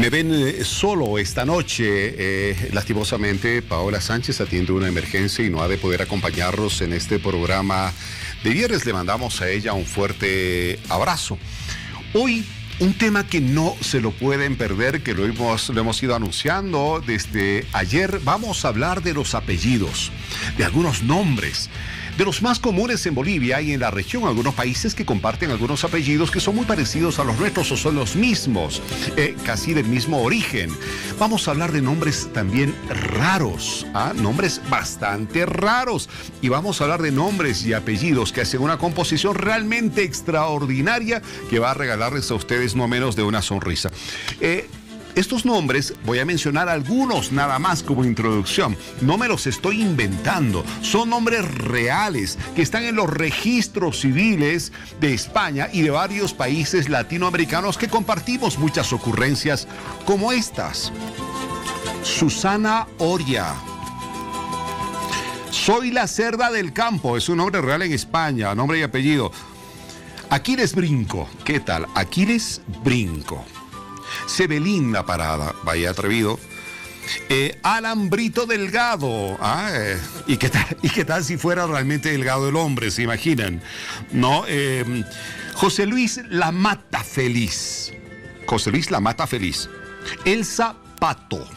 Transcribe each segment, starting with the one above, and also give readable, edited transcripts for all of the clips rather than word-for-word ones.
Me ven solo esta noche. Lastimosamente, Paola Sánchez atiende una emergencia y no ha de poder acompañarnos en este programa de viernes. Le mandamos a ella un fuerte abrazo. Hoy, un tema que no se lo pueden perder, que lo hemos ido anunciando desde ayer. Vamos a hablar de los apellidos, de algunos nombres, de los más comunes en Bolivia y en la región. Algunos países que comparten algunos apellidos que son muy parecidos a los nuestros o son los mismos, casi del mismo origen. Vamos a hablar de nombres también raros, nombres bastante raros. Y vamos a hablar de nombres y apellidos que hacen una composición realmente extraordinaria que va a regalarles a ustedes no menos de una sonrisa. Estos nombres, voy a mencionar algunos nada más como introducción. No me los estoy inventando. Son nombres reales que están en los registros civiles de España y de varios países latinoamericanos que compartimos muchas ocurrencias como estas. Susana Oria. Soy la cerda del campo. Es un nombre real en España, nombre y apellido. Aquiles Brinco. ¿Qué tal? Aquiles Brinco. Sebelín La Parada, vaya atrevido. Alan Brito Delgado. ¿Y qué tal si fuera realmente delgado el hombre? ¿Se imaginan? No. José Luis La Mata Feliz. José Luis La Mata Feliz. Elsa Pato.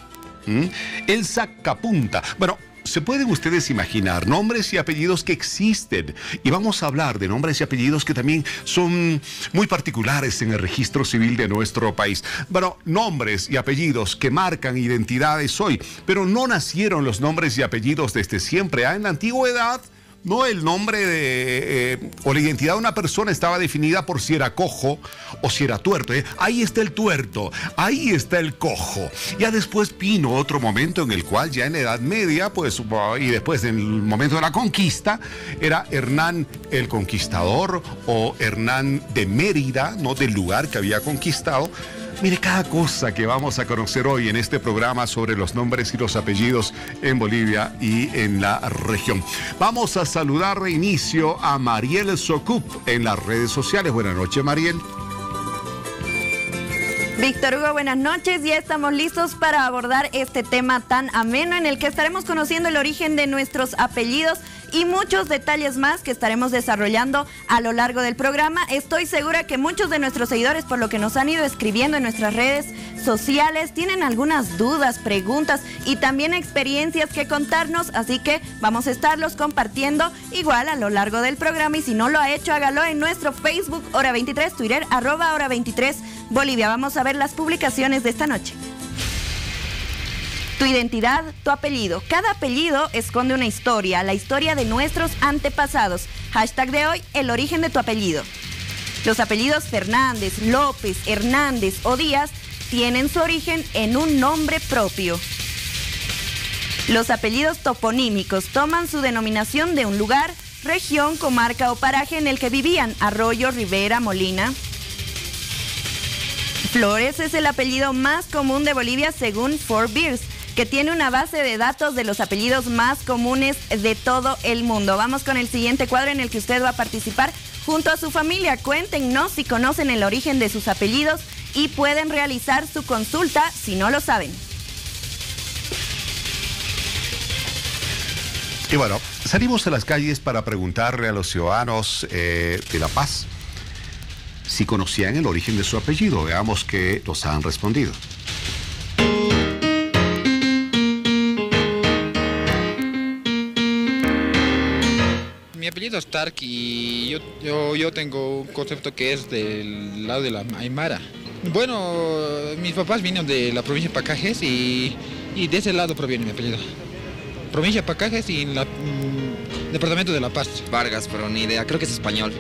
Elsa Capunta. Bueno, se pueden ustedes imaginar nombres y apellidos que existen, y vamos a hablar de nombres y apellidos que también son muy particulares en el registro civil de nuestro país. Bueno, nombres y apellidos que marcan identidades hoy, pero no nacieron los nombres y apellidos desde siempre. En la antigüedad, no, el nombre o la identidad de una persona estaba definida por si era cojo o si era tuerto. Ahí está el tuerto, ahí está el cojo. Ya después vino otro momento en el cual ya en la Edad Media, pues, y después en el momento de la conquista, era Hernán el Conquistador o Hernán de Mérida, ¿no? Del lugar que había conquistado. Mire, cada cosa que vamos a conocer hoy en este programa sobre los nombres y los apellidos en Bolivia y en la región. Vamos a saludar de inicio a Mariel Socup en las redes sociales. Buenas noches, Mariel. Víctor Hugo, buenas noches. Ya estamos listos para abordar este tema tan ameno en el que estaremos conociendo el origen de nuestros apellidos y muchos detalles más que estaremos desarrollando a lo largo del programa. Estoy segura que muchos de nuestros seguidores, por lo que nos han ido escribiendo en nuestras redes sociales, tienen algunas dudas, preguntas y también experiencias que contarnos, así que vamos a estarlos compartiendo igual a lo largo del programa, y si no lo ha hecho, hágalo en nuestro Facebook Hora 23, Twitter @Hora 23 Bolivia. Vamos a ver las publicaciones de esta noche. Tu identidad, tu apellido. Cada apellido esconde una historia, la historia de nuestros antepasados. Hashtag de hoy, el origen de tu apellido. Los apellidos Fernández, López, Hernández o Díaz tienen su origen en un nombre propio. Los apellidos toponímicos toman su denominación de un lugar, región, comarca o paraje en el que vivían. Arroyo, Ribera, Molina. Flores es el apellido más común de Bolivia según Forbes, que tiene una base de datos de los apellidos más comunes de todo el mundo. Vamos con el siguiente cuadro en el que usted va a participar junto a su familia. Cuéntenos si conocen el origen de sus apellidos y pueden realizar su consulta si no lo saben. Y bueno, salimos a las calles para preguntarle a los ciudadanos de La Paz si conocían el origen de su apellido. Veamos qué nos han respondido. Mi apellido es Stark y yo tengo un concepto que es del lado de la Aymara. Bueno, mis papás vienen de la provincia de Pacajes y de ese lado proviene mi apellido. Provincia de Pacajes y departamento de La Paz. Vargas, pero ni idea, creo que es español.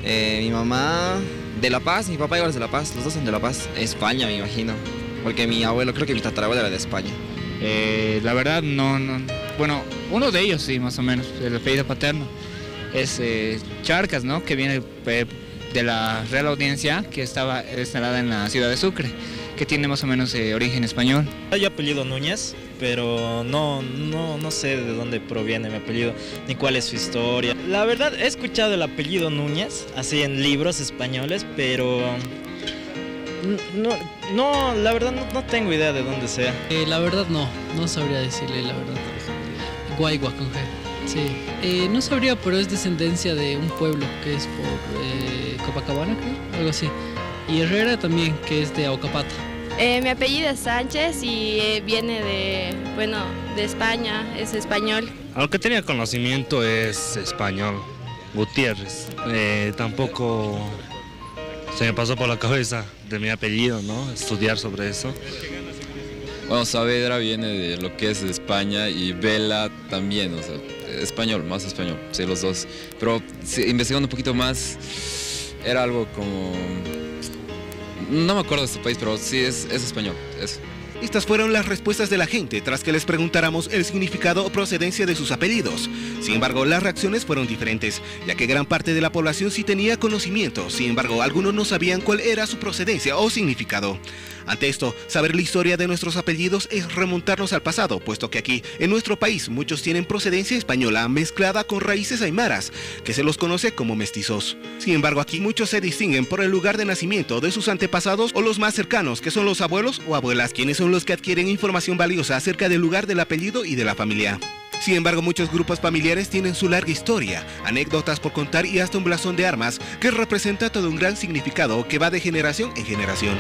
Mi mamá de La Paz, mi papá igual es de La Paz, los dos son de La Paz. España, me imagino, porque mi abuelo, creo que mi tatarabuelo era de España. La verdad no. Bueno, uno de ellos sí, más o menos, el apellido paterno es Charcas, ¿no? Que viene de la Real Audiencia, que estaba instalada en la ciudad de Sucre, que tiene más o menos origen español. Yo apellido Núñez, pero no sé de dónde proviene mi apellido, ni cuál es su historia. La verdad, he escuchado el apellido Núñez, así en libros españoles, pero No, la verdad no tengo idea de dónde sea. La verdad no sabría decirle la verdad. Guaigua con G, sí. No sabría, pero es descendencia de un pueblo que es por Copacabana, creo, algo así. Y Herrera también, que es de Aucapata. Mi apellido es Sánchez y viene de España, es español. Lo que tenía conocimiento es español, Gutiérrez. Tampoco se me pasó por la cabeza de mi apellido, ¿no? Estudiar sobre eso. Bueno, Saavedra viene de lo que es España y Vela también, o sea, español, más español, sí, los dos. Pero sí, investigando un poquito más, era algo como... No me acuerdo de este país, pero sí es español, eso. Estas fueron las respuestas de la gente tras que les preguntáramos el significado o procedencia de sus apellidos. Sin embargo, las reacciones fueron diferentes, ya que gran parte de la población sí tenía conocimiento. Sin embargo, algunos no sabían cuál era su procedencia o significado. Ante esto, saber la historia de nuestros apellidos es remontarnos al pasado, puesto que aquí, en nuestro país, muchos tienen procedencia española mezclada con raíces aymaras, que se los conoce como mestizos. Sin embargo, aquí muchos se distinguen por el lugar de nacimiento de sus antepasados o los más cercanos, que son los abuelos o abuelas, quienes son los que adquieren información valiosa acerca del lugar del apellido y de la familia. Sin embargo, muchos grupos familiares tienen su larga historia, anécdotas por contar y hasta un blasón de armas que representa todo un gran significado que va de generación en generación.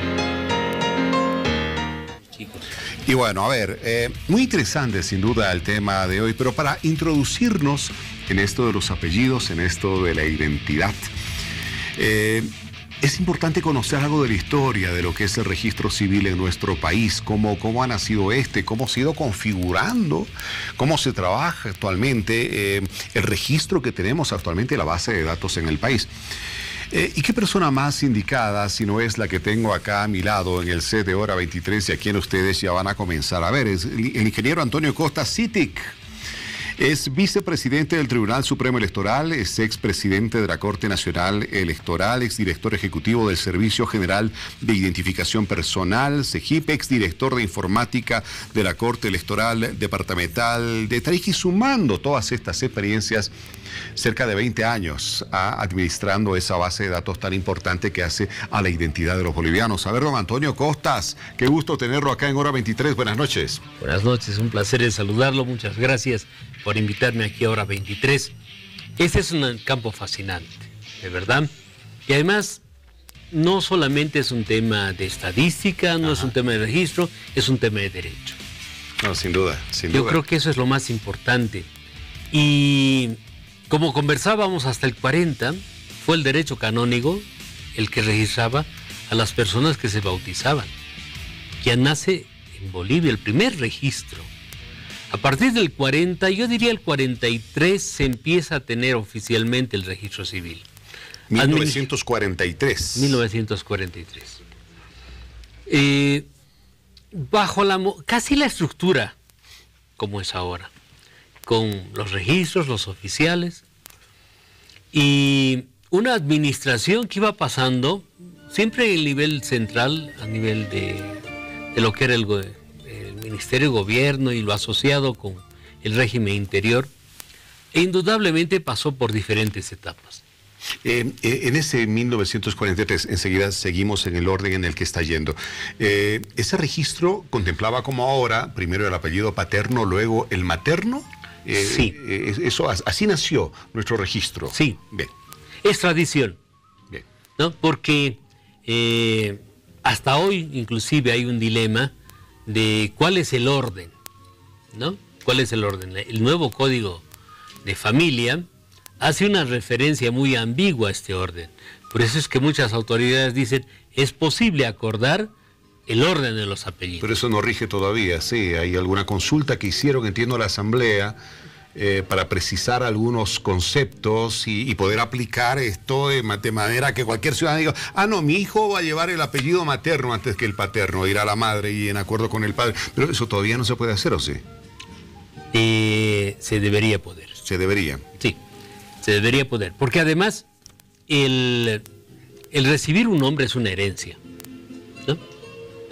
Y bueno, a ver, muy interesante sin duda el tema de hoy, pero para introducirnos en esto de los apellidos, en esto de la identidad, es importante conocer algo de la historia de lo que es el registro civil en nuestro país, cómo ha nacido cómo se ha ido configurando, cómo se trabaja actualmente, el registro que tenemos actualmente, la base de datos en el país. ¿Y qué persona más indicada si no es la que tengo acá a mi lado en el set de Hora 23 y a quien ustedes ya van a comenzar a ver? Es el ingeniero Antonio Costa Cític. Es vicepresidente del Tribunal Supremo Electoral, es expresidente de la Corte Nacional Electoral, exdirector ejecutivo del Servicio General de Identificación Personal, SEGIP, exdirector de Informática de la Corte Electoral Departamental de Tarija, y sumando todas estas experiencias, cerca de 20 años administrando esa base de datos tan importante que hace a la identidad de los bolivianos. A ver, don Antonio Costas, qué gusto tenerlo acá en Hora 23. Buenas noches. Buenas noches, un placer saludarlo. Muchas gracias por invitarme aquí a Hora 23. Este es un campo fascinante, de verdad. Y además, no solamente es un tema de estadística, no es un tema de registro, es un tema de derecho. No, sin duda, sin duda. Yo creo que eso es lo más importante. Y como conversábamos hasta el 40, fue el derecho canónico el que registraba a las personas que se bautizaban. Ya nace en Bolivia el primer registro. A partir del 40, yo diría el 43, se empieza a tener oficialmente el registro civil. 1943. 1943. Bajo casi la estructura como es ahora, con los registros, los oficiales, y una administración que iba pasando siempre en el nivel central, a nivel de lo que era el Ministerio de Gobierno y lo asociado con el régimen interior, e indudablemente pasó por diferentes etapas. En ese 1943, enseguida seguimos en el orden en el que está yendo. ¿Ese registro contemplaba como ahora, primero el apellido paterno, luego el materno? Sí. Así nació nuestro registro. Sí. Bien. Es tradición. Bien. ¿No? Porque hasta hoy inclusive hay un dilema de cuál es el orden, ¿no? ¿Cuál es el orden? El nuevo Código de Familia hace una referencia muy ambigua a este orden. Por eso es que muchas autoridades dicen, es posible acordar el orden de los apellidos. Pero eso no rige todavía, sí. Hay alguna consulta que hicieron, entiendo, la Asamblea, para precisar algunos conceptos y poder aplicar esto de manera que cualquier ciudadano diga, no, mi hijo va a llevar el apellido materno antes que el paterno, irá a la madre y en acuerdo con el padre. Pero eso todavía no se puede hacer, ¿o sí? Se debería poder. Se debería. Sí, se debería poder. Porque además, el recibir un nombre es una herencia, ¿no?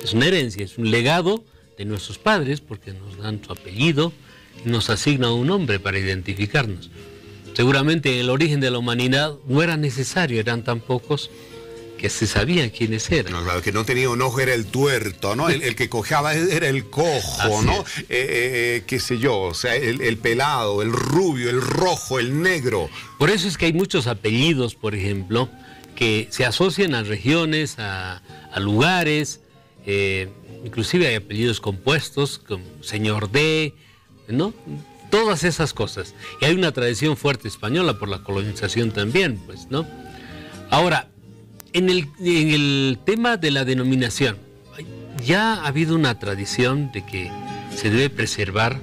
Es una herencia, es un legado de nuestros padres, porque nos dan su apellido, nos asignan un nombre para identificarnos. Seguramente en el origen de la humanidad no era necesario, eran tan pocos que se sabía quiénes eran. No, claro, que no tenía un ojo era el tuerto, ¿no? El que cojeaba era el cojo, Así ¿no? Qué sé yo, o sea, el pelado, el rubio, el rojo, el negro. Por eso es que hay muchos apellidos, por ejemplo, que se asocian a regiones, a lugares, inclusive hay apellidos compuestos, como señor D, ¿no? Todas esas cosas. Y hay una tradición fuerte española por la colonización también, pues, ¿no? Ahora, en el tema de la denominación, ya ha habido una tradición de que se debe preservar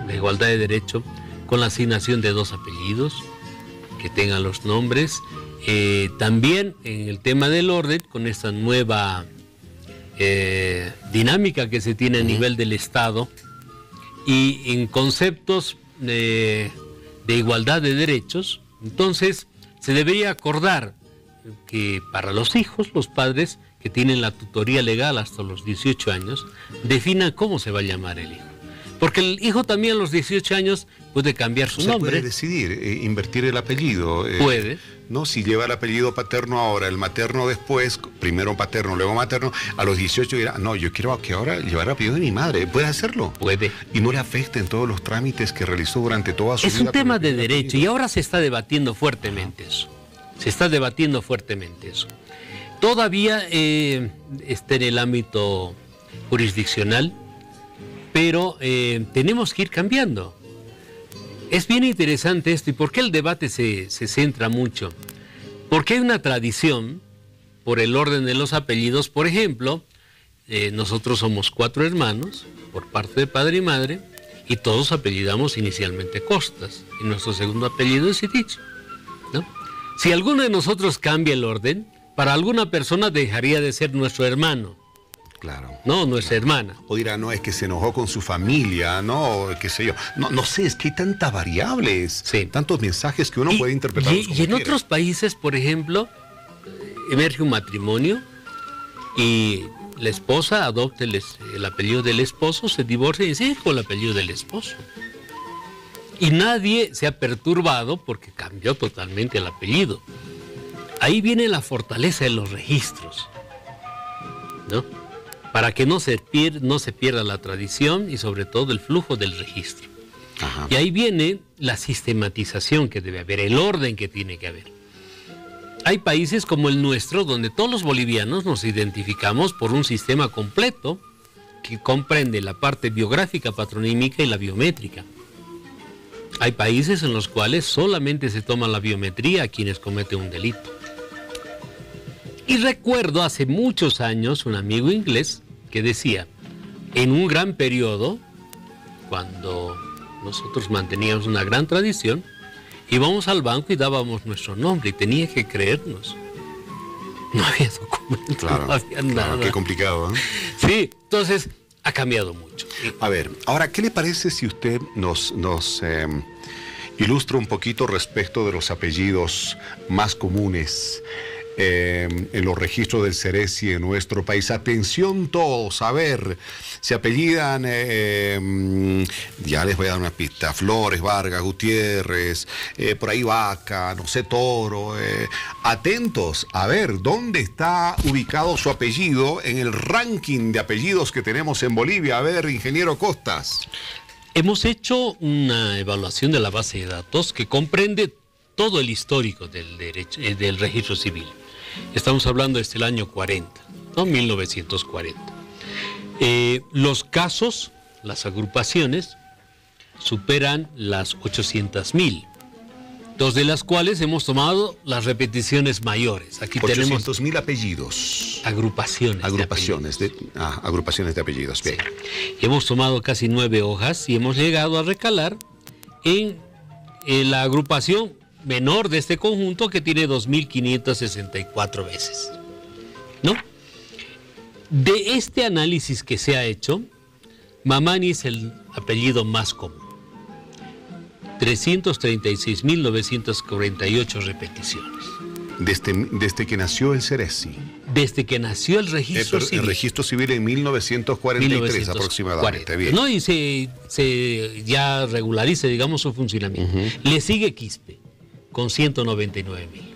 la igualdad de derecho con la asignación de 2 apellidos que tengan los nombres. También en el tema del orden, con esta nueva dinámica que se tiene a nivel del Estado, y en conceptos de igualdad de derechos, entonces se debería acordar que para los hijos, los padres que tienen la tutoría legal hasta los 18 años, definan cómo se va a llamar el hijo. Porque el hijo también a los 18 años puede cambiar su nombre. Puede decidir invertir el apellido. Puede. No, si lleva el apellido paterno ahora, el materno después, primero paterno, luego materno, a los 18 dirá, no, yo quiero que ahora llevar el apellido de mi madre. ¿Puede hacerlo? Puede. Y no le afecta en todos los trámites que realizó durante toda su vida. Es un tema de derecho y ahora se está debatiendo fuertemente eso. Se está debatiendo fuertemente eso. Todavía está en el ámbito jurisdiccional, pero tenemos que ir cambiando. Es bien interesante esto. ¿Y por qué el debate se centra mucho? Porque hay una tradición por el orden de los apellidos. Por ejemplo, nosotros somos 4 hermanos, por parte de padre y madre, y todos apellidamos inicialmente Costas. Y nuestro segundo apellido es Citich, ¿no? Si alguno de nosotros cambia el orden, para alguna persona dejaría de ser nuestro hermano. Claro. No, nuestra hermana. O dirá, no, es que se enojó con su familia, no, qué sé yo. No sé, es que hay tantas variables, tantos mensajes que uno puede interpretar. Y en otros países, por ejemplo, emerge un matrimonio y la esposa adopta el apellido del esposo, se divorcia y sigue con el apellido del esposo. Y nadie se ha perturbado porque cambió totalmente el apellido. Ahí viene la fortaleza de los registros, ¿no? Para que no se pierda la tradición y sobre todo el flujo del registro. Ajá. Y ahí viene la sistematización que debe haber, el orden que tiene que haber. Hay países como el nuestro donde todos los bolivianos nos identificamos por un sistema completo que comprende la parte biográfica, patronímica y la biométrica. Hay países en los cuales solamente se toma la biometría a quienes cometen un delito. Y recuerdo hace muchos años un amigo inglés que decía, en un gran periodo, cuando nosotros manteníamos una gran tradición, íbamos al banco y dábamos nuestro nombre y tenía que creernos. No había documentos, claro, no había nada. Qué complicado, ¿eh? Sí, entonces ha cambiado mucho. A ver, ahora, ¿qué le parece si usted nos ilustra un poquito respecto de los apellidos más comunes en los registros del Ceresi en nuestro país? Atención todos, a ver, se apellidan, ya les voy a dar una pista, Flores, Vargas, Gutiérrez, por ahí Vaca, no sé, Toro, atentos, a ver, ¿dónde está ubicado su apellido en el ranking de apellidos que tenemos en Bolivia? A ver, ingeniero Costas. Hemos hecho una evaluación de la base de datos que comprende todo el histórico del registro civil. Estamos hablando desde el año 40, ¿no? 1940. Los casos, las agrupaciones, superan las 800.000, dos de las cuales hemos tomado las repeticiones mayores. Aquí 800.000 apellidos. Agrupaciones. Agrupaciones de apellidos. Bien. Sí. Hemos tomado casi 9 hojas y hemos llegado a recalar en la agrupación menor de este conjunto, que tiene 2.564 veces, ¿no? De este análisis que se ha hecho, Mamani es el apellido más común. 336.948 repeticiones. Desde que nació el Ceresi. Desde que nació el registro civil. El registro civil en 1943 aproximadamente. Bien. ¿No? Y se ya regulariza, digamos, su funcionamiento. Le sigue Quispe, con 199.000.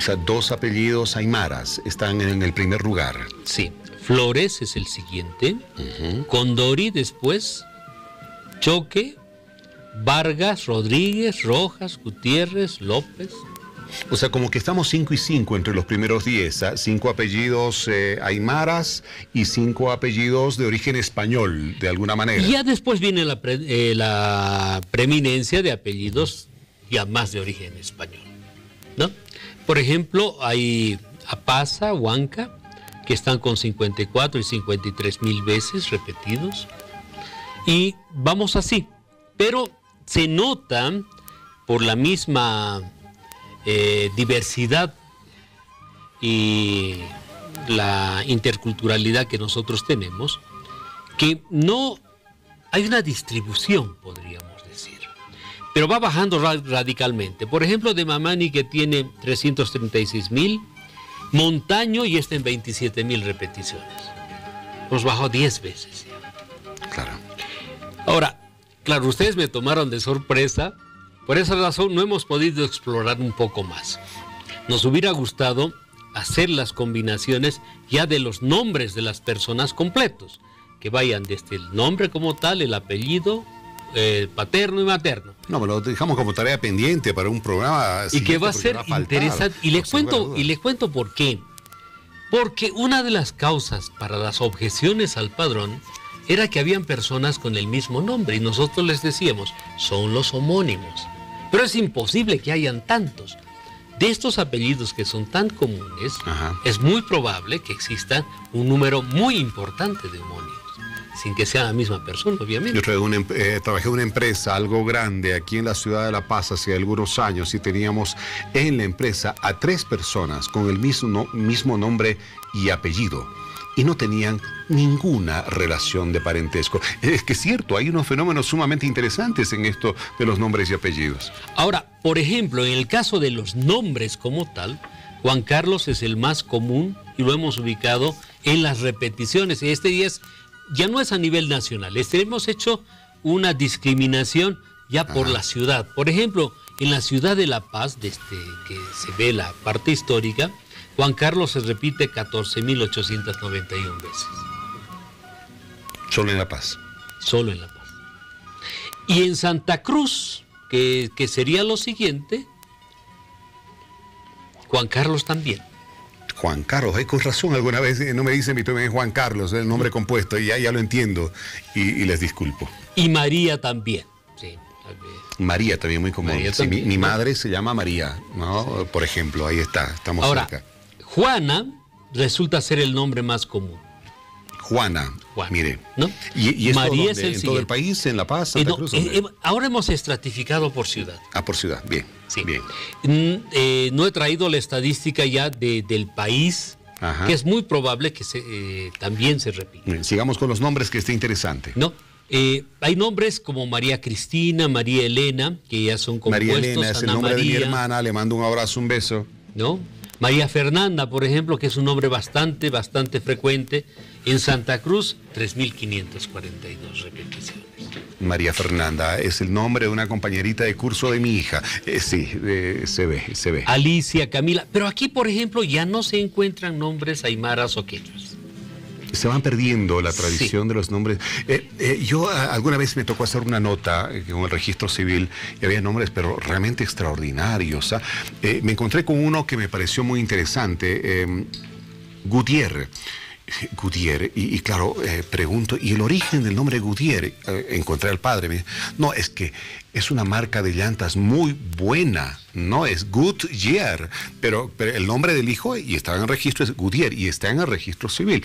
O sea, 2 apellidos aymaras están en el primer lugar. Sí. Flores es el siguiente. Condori después. Choque. Vargas, Rodríguez, Rojas, Gutiérrez, López. O sea, como que estamos 5 y 5 entre los primeros 10, 5 apellidos aymaras y 5 apellidos de origen español, de alguna manera. Y ya después viene la preeminencia de apellidos ya más de origen español, ¿no? Por ejemplo, hay Apaza, Huanca, que están con 54 y 53,000 veces repetidos. Y vamos así, pero se nota por la misma diversidad y la interculturalidad que nosotros tenemos, que no hay una distribución, podríamos decir, pero va bajando radicalmente. Por ejemplo, de Mamani, que tiene 336,000, Montaño y está en 27,000 repeticiones. Nos bajó 10 veces. Claro. Ahora, claro, ustedes me tomaron de sorpresa. Por esa razón no hemos podido explorar un poco más. Nos hubiera gustado hacer las combinaciones ya de los nombres de las personas completos, que vayan desde el nombre como tal, el apellido, paterno y materno. No, me lo dejamos como tarea pendiente para un programa. Y que va a ser interesante. Y le cuento por qué. Porque una de las causas para las objeciones al padrón era que habían personas con el mismo nombre y nosotros les decíamos, son los homónimos. Pero es imposible que hayan tantos. De estos apellidos que son tan comunes, es muy probable que exista un número muy importante de homónimos, sin que sea la misma persona, obviamente. Yo trabajé en una empresa algo grande aquí en la ciudad de La Paz hace algunos años y teníamos en la empresa a 3 personas con el mismo nombre y apellido, y no tenían ninguna relación de parentesco. Es que es cierto, hay unos fenómenos sumamente interesantes en esto de los nombres y apellidos. Ahora, por ejemplo, en el caso de los nombres como tal, Juan Carlos es el más común y lo hemos ubicado en las repeticiones. Este día ya no es a nivel nacional, hemos hecho una discriminación ya por la ciudad. Por ejemplo, en la ciudad de La Paz, desde que se ve la parte histórica, Juan Carlos se repite 14,891 veces. Solo en La Paz. Solo en La Paz. Y en Santa Cruz, que sería lo siguiente, Juan Carlos también. Juan Carlos, con razón, alguna vez no me dicen Juan Carlos, el nombre compuesto, y ya lo entiendo, y les disculpo. Y María también, sí. María también, muy común. Sí, también, mi madre se llama María, ¿no? Por ejemplo, ahí está, estamos ahora, cerca. Juana resulta ser el nombre más común. Juana, mire. ¿No? ¿Y esto María dónde? es el ¿En todo el país? ¿En La Paz? ¿Santa Cruz? Ahora hemos estratificado por ciudad. Ah, por ciudad, bien. Sí. Bien. No he traído la estadística ya del país, que es muy probable que también se repita. Bien, sigamos con los nombres, que está interesante. ¿No? Hay nombres como María Cristina, María Elena, que ya son compuestos. María Elena es el nombre de mi hermana, le mando un abrazo, un beso. ¿No? María Fernanda, por ejemplo, que es un nombre bastante frecuente. En Santa Cruz, 3,542 repeticiones. María Fernanda es el nombre de una compañerita de curso de mi hija. Sí, se ve. Alicia, Camila. Pero aquí, por ejemplo, ya no se encuentran nombres aymaras o quechuas. Se van perdiendo la tradición de los nombres. Yo alguna vez me tocó hacer una nota con el registro civil y había nombres pero realmente extraordinarios. Me encontré con uno que me pareció muy interesante, Gutiérrez. Y claro, pregunto, ¿y el origen del nombre Gutiérrez? Encontré al padre, me dice, no, es que es una marca de llantas muy buena, no es Goodyear, pero el nombre del hijo, y estaba en el registro, es Goodyear, y está en el registro civil.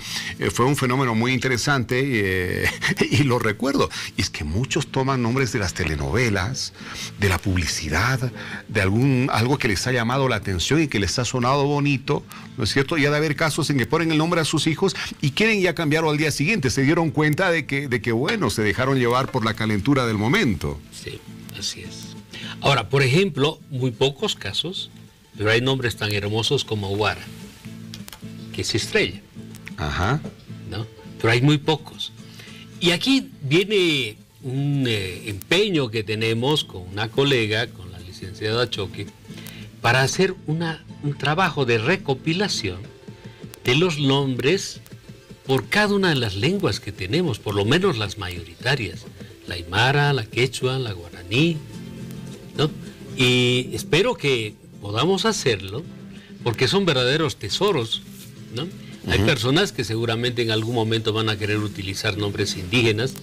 Fue un fenómeno muy interesante y lo recuerdo. Y es que muchos toman nombres de las telenovelas, de la publicidad, de algo que les ha llamado la atención y que les ha sonado bonito, ¿no es cierto? Ya de haber casos en que ponen el nombre a sus hijos y quieren ya cambiarlo al día siguiente. Se dieron cuenta de que bueno, se dejaron llevar por la calentura del momento. Sí. Así es. Ahora, por ejemplo, muy pocos casos, pero hay nombres tan hermosos como Guara, que es estrella. ¿No? Pero hay muy pocos. Y aquí viene un empeño que tenemos con una colega, con la licenciada Choque, para hacer una un trabajo de recopilación de los nombres por cada una de las lenguas que tenemos, por lo menos las mayoritarias, la aymara, la quechua, la guaraní, ¿no? Y espero que podamos hacerlo, porque son verdaderos tesoros, ¿no? Hay personas que seguramente en algún momento van a querer utilizar nombres indígenas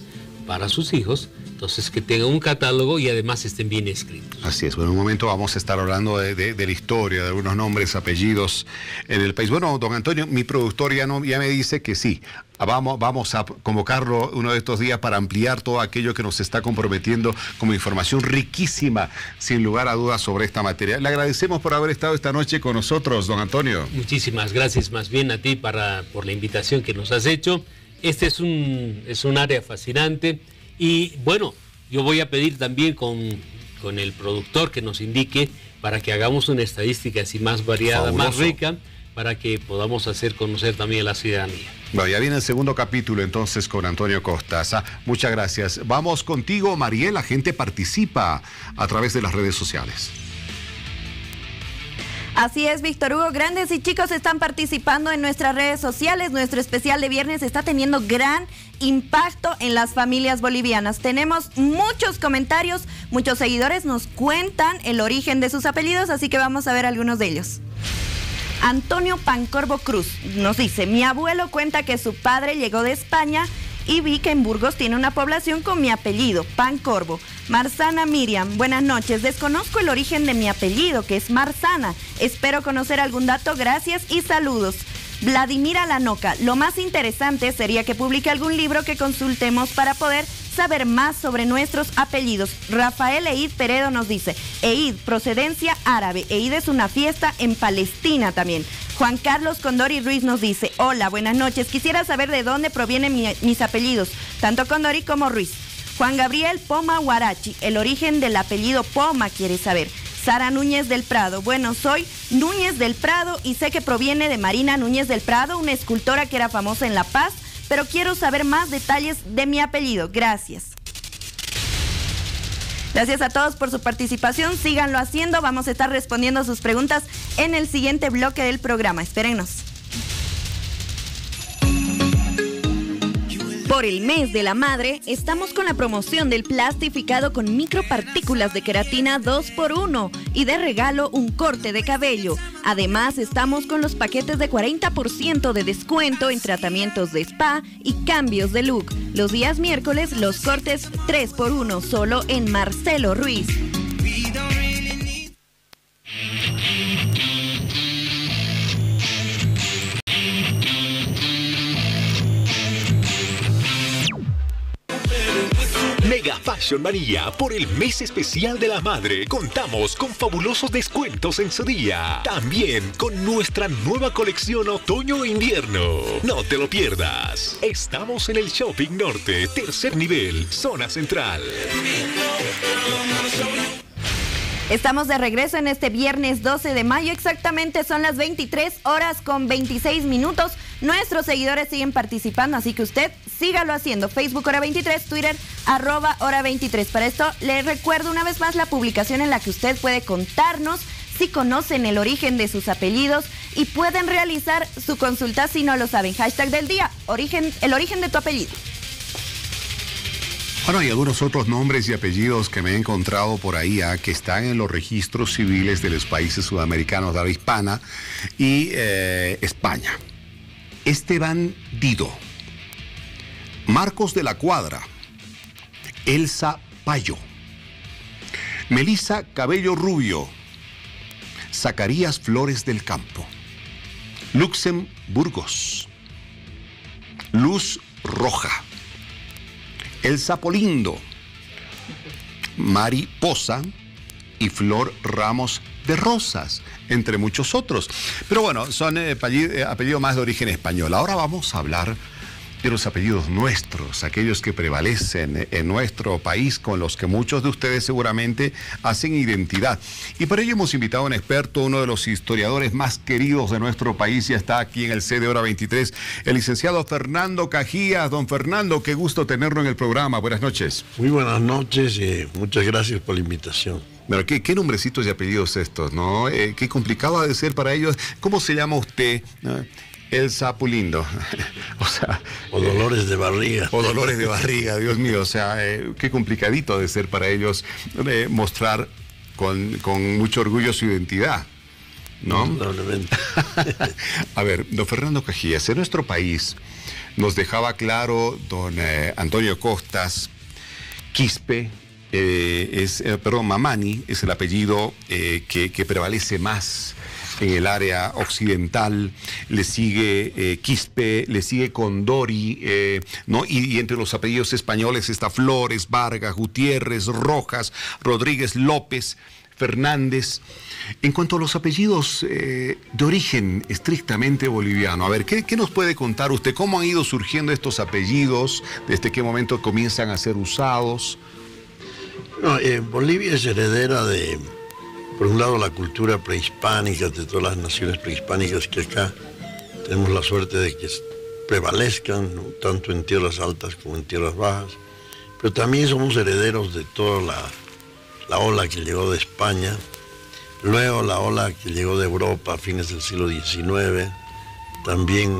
para sus hijos, entonces que tengan un catálogo y además estén bien escritos. Así es, bueno, en un momento vamos a estar hablando de la historia, de algunos nombres, apellidos en el país. Bueno, don Antonio, mi productor ya me dice que sí, vamos a convocarlo uno de estos días para ampliar todo aquello que nos está comprometiendo como información riquísima, sin lugar a dudas, sobre esta materia. Le agradecemos por haber estado esta noche con nosotros, don Antonio. Muchísimas gracias más bien a ti por la invitación que nos has hecho. Este es un área fascinante. Y bueno, yo voy a pedir también con el productor que nos indique para que hagamos una estadística así más variada, fabuloso, más rica, para que podamos hacer conocer también a la ciudadanía. Bueno, ya viene el segundo capítulo entonces con Antonio Costas. Muchas gracias. Vamos contigo, Mariel. La gente participa a través de las redes sociales. Así es, Víctor Hugo. Grandes y chicos están participando en nuestras redes sociales. Nuestro especial de viernes está teniendo gran impacto en las familias bolivianas. Tenemos muchos comentarios, muchos seguidores nos cuentan el origen de sus apellidos, así que vamos a ver algunos de ellos. Antonio Pancorbo Cruz nos dice: mi abuelo cuenta que su padre llegó de España y vi que en Burgos tiene una población con mi apellido, Pancorbo. Marzana Miriam, buenas noches. Desconozco el origen de mi apellido, que es Marzana. Espero conocer algún dato. Gracias y saludos. Vladimira Lanoca, lo más interesante sería que publique algún libro que consultemos para poder saber más sobre nuestros apellidos. Rafael Eid Peredo nos dice: Eid, procedencia árabe. Eid es una fiesta en Palestina también. Juan Carlos Condori Ruiz nos dice: hola, buenas noches. Quisiera saber de dónde provienen mis apellidos, tanto Condori como Ruiz. Juan Gabriel Poma Huarachi, el origen del apellido Poma quiere saber. Sara Núñez del Prado, bueno, soy Núñez del Prado y sé que proviene de Marina Núñez del Prado, una escultora que era famosa en La Paz, pero quiero saber más detalles de mi apellido. Gracias. Gracias a todos por su participación, síganlo haciendo, vamos a estar respondiendo sus preguntas en el siguiente bloque del programa, espérennos. Por el mes de la madre, estamos con la promoción del plastificado con micropartículas de queratina 2x1 y de regalo un corte de cabello. Además, estamos con los paquetes de 40% de descuento en tratamientos de spa y cambios de look. Los días miércoles, los cortes 3x1 solo en Marcelo Ruiz. Mega Fashion Manía, por el mes especial de la madre, contamos con fabulosos descuentos en su día. También con nuestra nueva colección otoño-invierno. No te lo pierdas. Estamos en el Shopping Norte, tercer nivel, zona central. Estamos de regreso en este viernes 12 de mayo, exactamente son las 23:26. Nuestros seguidores siguen participando, así que usted sígalo haciendo. Facebook Hora 23, Twitter @Hora 23. Para esto les recuerdo una vez más la publicación en la que usted puede contarnos si conocen el origen de sus apellidos y pueden realizar su consulta si no lo saben. Hashtag del día, el origen de tu apellido. Bueno, hay algunos otros nombres y apellidos que me he encontrado por ahí, que están en los registros civiles de los países sudamericanos de habla hispana y España. Esteban Dido, Marcos de la Cuadra, Elsa Payo, Melisa Cabello Rubio, Zacarías Flores del Campo, Luxem Burgos, Luz Roja, Elsa Polindo, Mari Poza y Flor Ramos de Rosas, entre muchos otros. Pero bueno, son apellidos más de origen español. Ahora vamos a hablar de los apellidos nuestros, aquellos que prevalecen en nuestro país, con los que muchos de ustedes seguramente hacen identidad. Y por ello hemos invitado a un experto, uno de los historiadores más queridos de nuestro país, ya está aquí en el C de Hora 23, el licenciado Fernando Cajías. Don Fernando, qué gusto tenerlo en el programa. Buenas noches. Muy buenas noches y muchas gracias por la invitación. Pero qué nombrecitos y apellidos estos, ¿no? Qué complicado ha de ser para ellos. ¿Cómo se llama usted? El Sapulindo. O dolores de barriga. O dolores de barriga, Dios mío. O sea, qué complicadito ha de ser para ellos mostrar con mucho orgullo su identidad, ¿no? Probablemente. A ver, don Fernando Cajías, en nuestro país nos dejaba claro don Antonio Costas, Quispe, Mamani es el apellido que prevalece más en el área occidental. Le sigue Quispe, le sigue Condori, ¿no? Y entre los apellidos españoles está Flores, Vargas, Gutiérrez, Rojas, Rodríguez, López, Fernández. En cuanto a los apellidos de origen estrictamente boliviano, a ver, ¿qué nos puede contar usted? ¿Cómo han ido surgiendo estos apellidos? ¿Desde qué momento comienzan a ser usados? No, Bolivia es heredera de, por un lado, la cultura prehispánica, de todas las naciones prehispánicas que acá tenemos la suerte de que prevalezcan, ¿no? Tanto en tierras altas como en tierras bajas, pero también somos herederos de toda la ola que llegó de España, luego la ola que llegó de Europa a fines del siglo XIX, también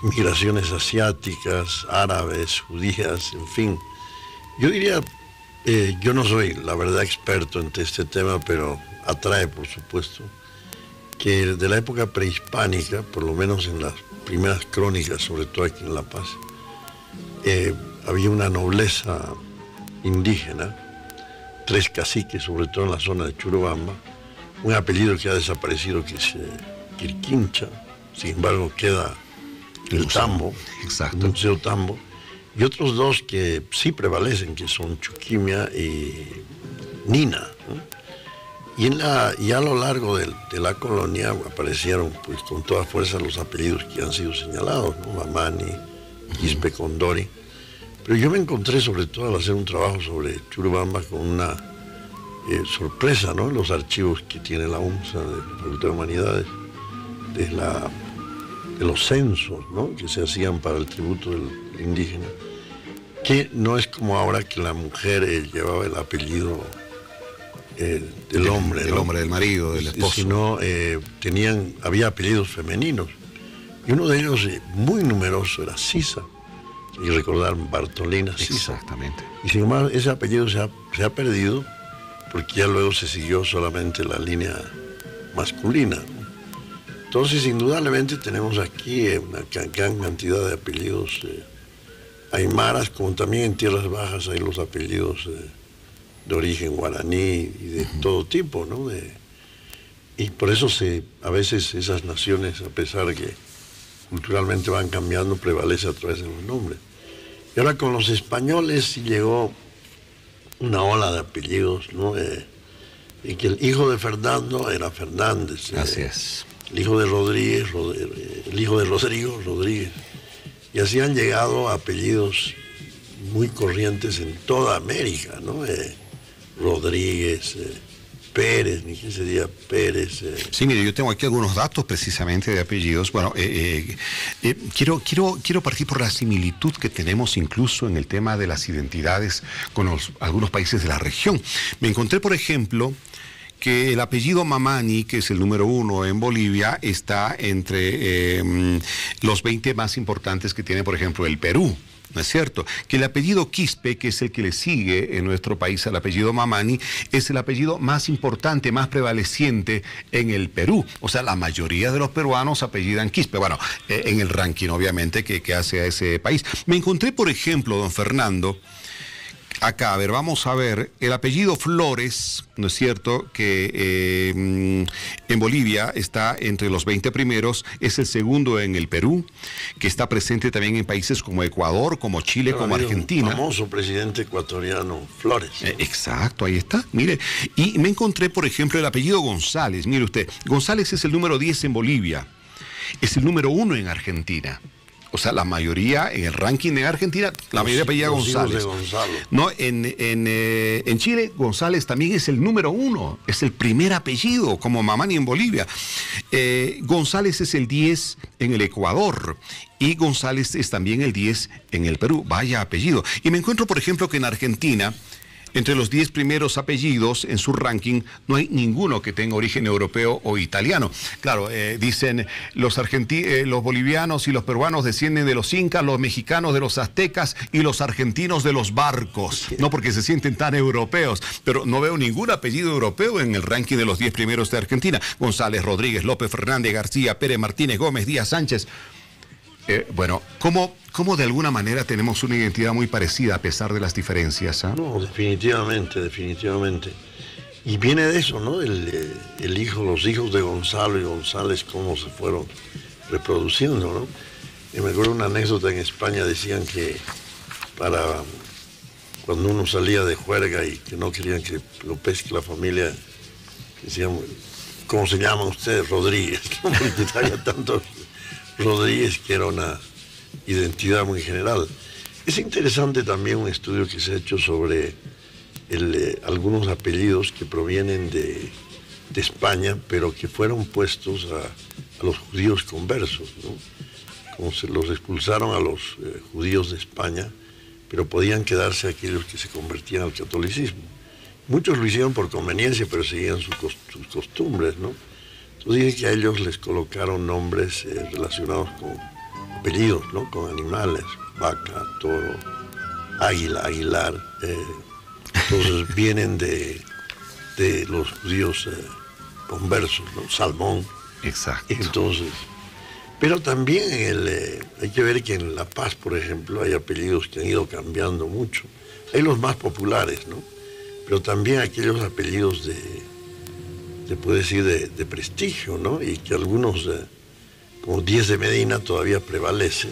migraciones asiáticas, árabes, judías, en fin. Yo diría, yo no soy, la verdad, experto en este tema, pero atrae, por supuesto, que de la época prehispánica, por lo menos en las primeras crónicas, sobre todo aquí en La Paz, había una nobleza indígena, 3 caciques, sobre todo en la zona de Churubamba, un apellido que ha desaparecido, que es Quirquincha, sin embargo queda el Tambo, exacto, el Museo Tambo, y otros 2 que sí prevalecen, que son Chuquimia y Nina, ¿no? Y a lo largo de la colonia aparecieron pues con toda fuerza los apellidos que han sido señalados, ¿no? Mamani, Quispe, Condori. Pero yo me encontré, sobre todo al hacer un trabajo sobre Churubamba, con una sorpresa, ¿no? En los archivos que tiene la UNSA, de la Facultad de Humanidades, de los censos, ¿no? Que se hacían para el tributo del indígena, que no es como ahora que la mujer llevaba el apellido del hombre, del hombre, del marido, del esposo. Sino había apellidos femeninos. Y uno de ellos, muy numeroso, era Sisa. Y recordar Bartolina Sisa. Exactamente. Y sin embargo, ese apellido se ha perdido, porque ya luego se siguió solamente la línea masculina, ¿no? Entonces, indudablemente tenemos aquí una gran cantidad de apellidos aymaras, como también en tierras bajas hay los apellidos de origen guaraní y de todo tipo, ¿no? Y por eso a veces esas naciones, a pesar de que culturalmente van cambiando, prevalece a través de los nombres. Y ahora con los españoles sí llegó una ola de apellidos, ¿no? Y que el hijo de Fernando era Fernández. Así es. El hijo de Rodríguez, el hijo de Rodrigo, Rodríguez. Y así han llegado apellidos muy corrientes en toda América, ¿no? Rodríguez, Pérez, ni qué sería Pérez. Sí, mire, yo tengo aquí algunos datos precisamente de apellidos. Bueno, quiero partir por la similitud que tenemos incluso en el tema de las identidades con algunos países de la región. Me encontré, por ejemplo, que el apellido Mamani, que es el número 1 en Bolivia, está entre los 20 más importantes que tiene, por ejemplo, el Perú. ¿No es cierto? Que el apellido Quispe, que es el que le sigue en nuestro país al apellido Mamani, es el apellido más importante, más prevaleciente en el Perú. O sea, la mayoría de los peruanos apellidan Quispe. Bueno, en el ranking, obviamente, que hace a ese país. Me encontré, por ejemplo, don Fernando, acá, a ver, vamos a ver, el apellido Flores, ¿no es cierto?, que en Bolivia está entre los 20 primeros, es el segundo en el Perú, que está presente también en países como Ecuador, como Chile, como Argentina. El famoso presidente ecuatoriano Flores. Exacto, ahí está, mire. Y me encontré, por ejemplo, el apellido González, mire usted, González es el número 10 en Bolivia, es el número 1 en Argentina. O sea, la mayoría en el ranking de Argentina, la mayoría apellida González. No, en Chile, González también es el número 1, es el primer apellido, como Mamani en Bolivia. González es el 10 en el Ecuador y González es también el 10 en el Perú. Vaya apellido. Y me encuentro, por ejemplo, que en Argentina, entre los 10 primeros apellidos en su ranking, no hay ninguno que tenga origen europeo o italiano. Claro, dicen los bolivianos y los peruanos descienden de los incas, los mexicanos de los aztecas y los argentinos de los barcos. No porque se sienten tan europeos, pero no veo ningún apellido europeo en el ranking de los 10 primeros de Argentina. González, Rodríguez, López, Fernández, García, Pérez, Martínez, Gómez, Díaz, Sánchez. Bueno, ¿cómo de alguna manera tenemos una identidad muy parecida a pesar de las diferencias? No, definitivamente. Y viene de eso, ¿no? Los hijos de Gonzalo y González, cómo se fueron reproduciendo, ¿no? Y me acuerdo una anécdota en España, decían que cuando uno salía de juerga y que no querían que lo pesque la familia, decían, ¿cómo se llaman ustedes? Rodríguez, ¿no? Porque había tantos Rodríguez, que era una identidad muy general. Es interesante también un estudio que se ha hecho sobre algunos apellidos que provienen de España, pero que fueron puestos a los judíos conversos, ¿no? Como se los expulsaron a los judíos de España, pero podían quedarse aquellos que se convertían al catolicismo. Muchos lo hicieron por conveniencia, pero seguían sus costumbres, ¿no? Entonces dije que a ellos les colocaron nombres relacionados con apellidos, ¿no? Con animales, vaca, toro, águila, aguilar. Entonces vienen de los judíos conversos, ¿no? Salmón. Exacto. Entonces, pero también hay que ver que en La Paz, por ejemplo, hay apellidos que han ido cambiando mucho. Hay los más populares, ¿no? Pero también aquellos apellidos se puede decir, de prestigio, ¿no? Y que algunos, como Díez de Medina, todavía prevalecen,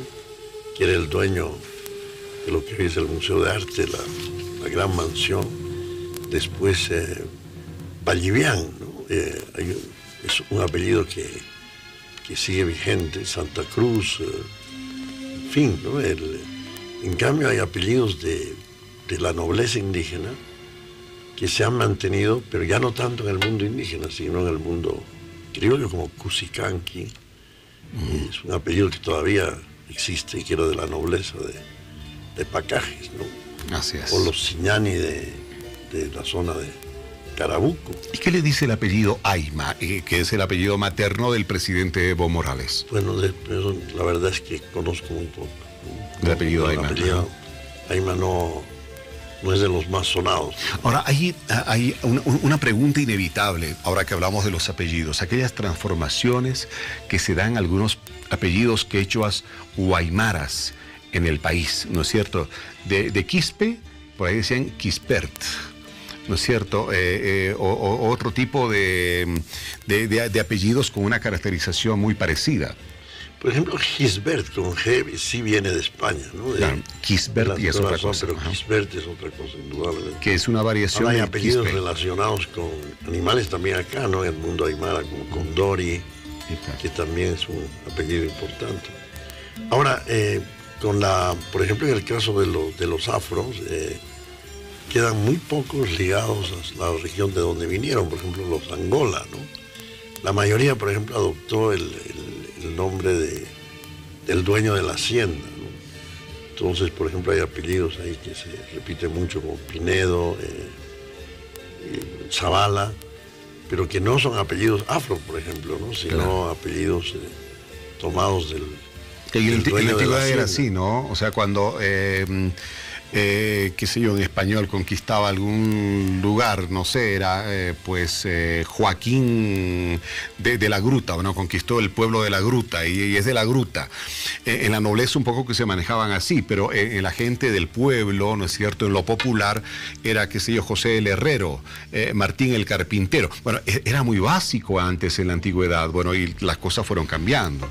que era el dueño de lo que hoy es el Museo de Arte, la gran mansión. Después, Vallivian, ¿no? Es un apellido que sigue vigente, Santa Cruz, en fin, ¿no? En cambio, hay apellidos de la nobleza indígena que se han mantenido, pero ya no tanto en el mundo indígena, sino en el mundo criollo, como Cusicanqui. Es un apellido que todavía existe y que era de la nobleza de Pacajes, ¿no? Así es. O los Siñani de la zona de Carabuco. ¿Y qué le dice el apellido Ayma, que es el apellido materno del presidente Evo Morales? Bueno, la verdad es que conozco muy poco, ¿no? El apellido Ayma. El apellido Ayma no es de los más sonados. Ahora, hay una pregunta inevitable, ahora que hablamos de los apellidos, aquellas transformaciones que se dan algunos apellidos quechuas o aymaras en el país, ¿no es cierto? De Quispe, por ahí decían Quispert, ¿no es cierto? O otro tipo de apellidos con una caracterización muy parecida. Por ejemplo, Gisbert con G sí viene de España, ¿no? Claro, Gisbert y es otra cosa. Pero Gisbert es otra cosa, indudablemente. Que es una variación. Ahora hay apellidos relacionados con animales también acá, ¿no? En el mundo aymara, como Condori, que también es un apellido importante. Ahora, por ejemplo, en el caso de los afros, quedan muy pocos ligados a la región de donde vinieron, por ejemplo, los Angola, ¿no? La mayoría, por ejemplo, adoptó el nombre del dueño de la hacienda, ¿no? Entonces, por ejemplo, hay apellidos ahí que se repiten mucho, como Pinedo, Zavala, pero que no son apellidos afro, por ejemplo, ¿no? Sino apellidos tomados del dueño de la antigüedad era así, ¿no? O sea, cuando qué sé yo, en español conquistaba algún lugar, no sé, era Joaquín de la Gruta, ¿no? Conquistó el pueblo de la Gruta y es de la Gruta. En la nobleza un poco que se manejaban así, pero en la gente del pueblo, ¿no es cierto? En lo popular era, qué sé yo, José el Herrero, Martín el Carpintero. Bueno, era muy básico antes en la antigüedad, bueno, y las cosas fueron cambiando.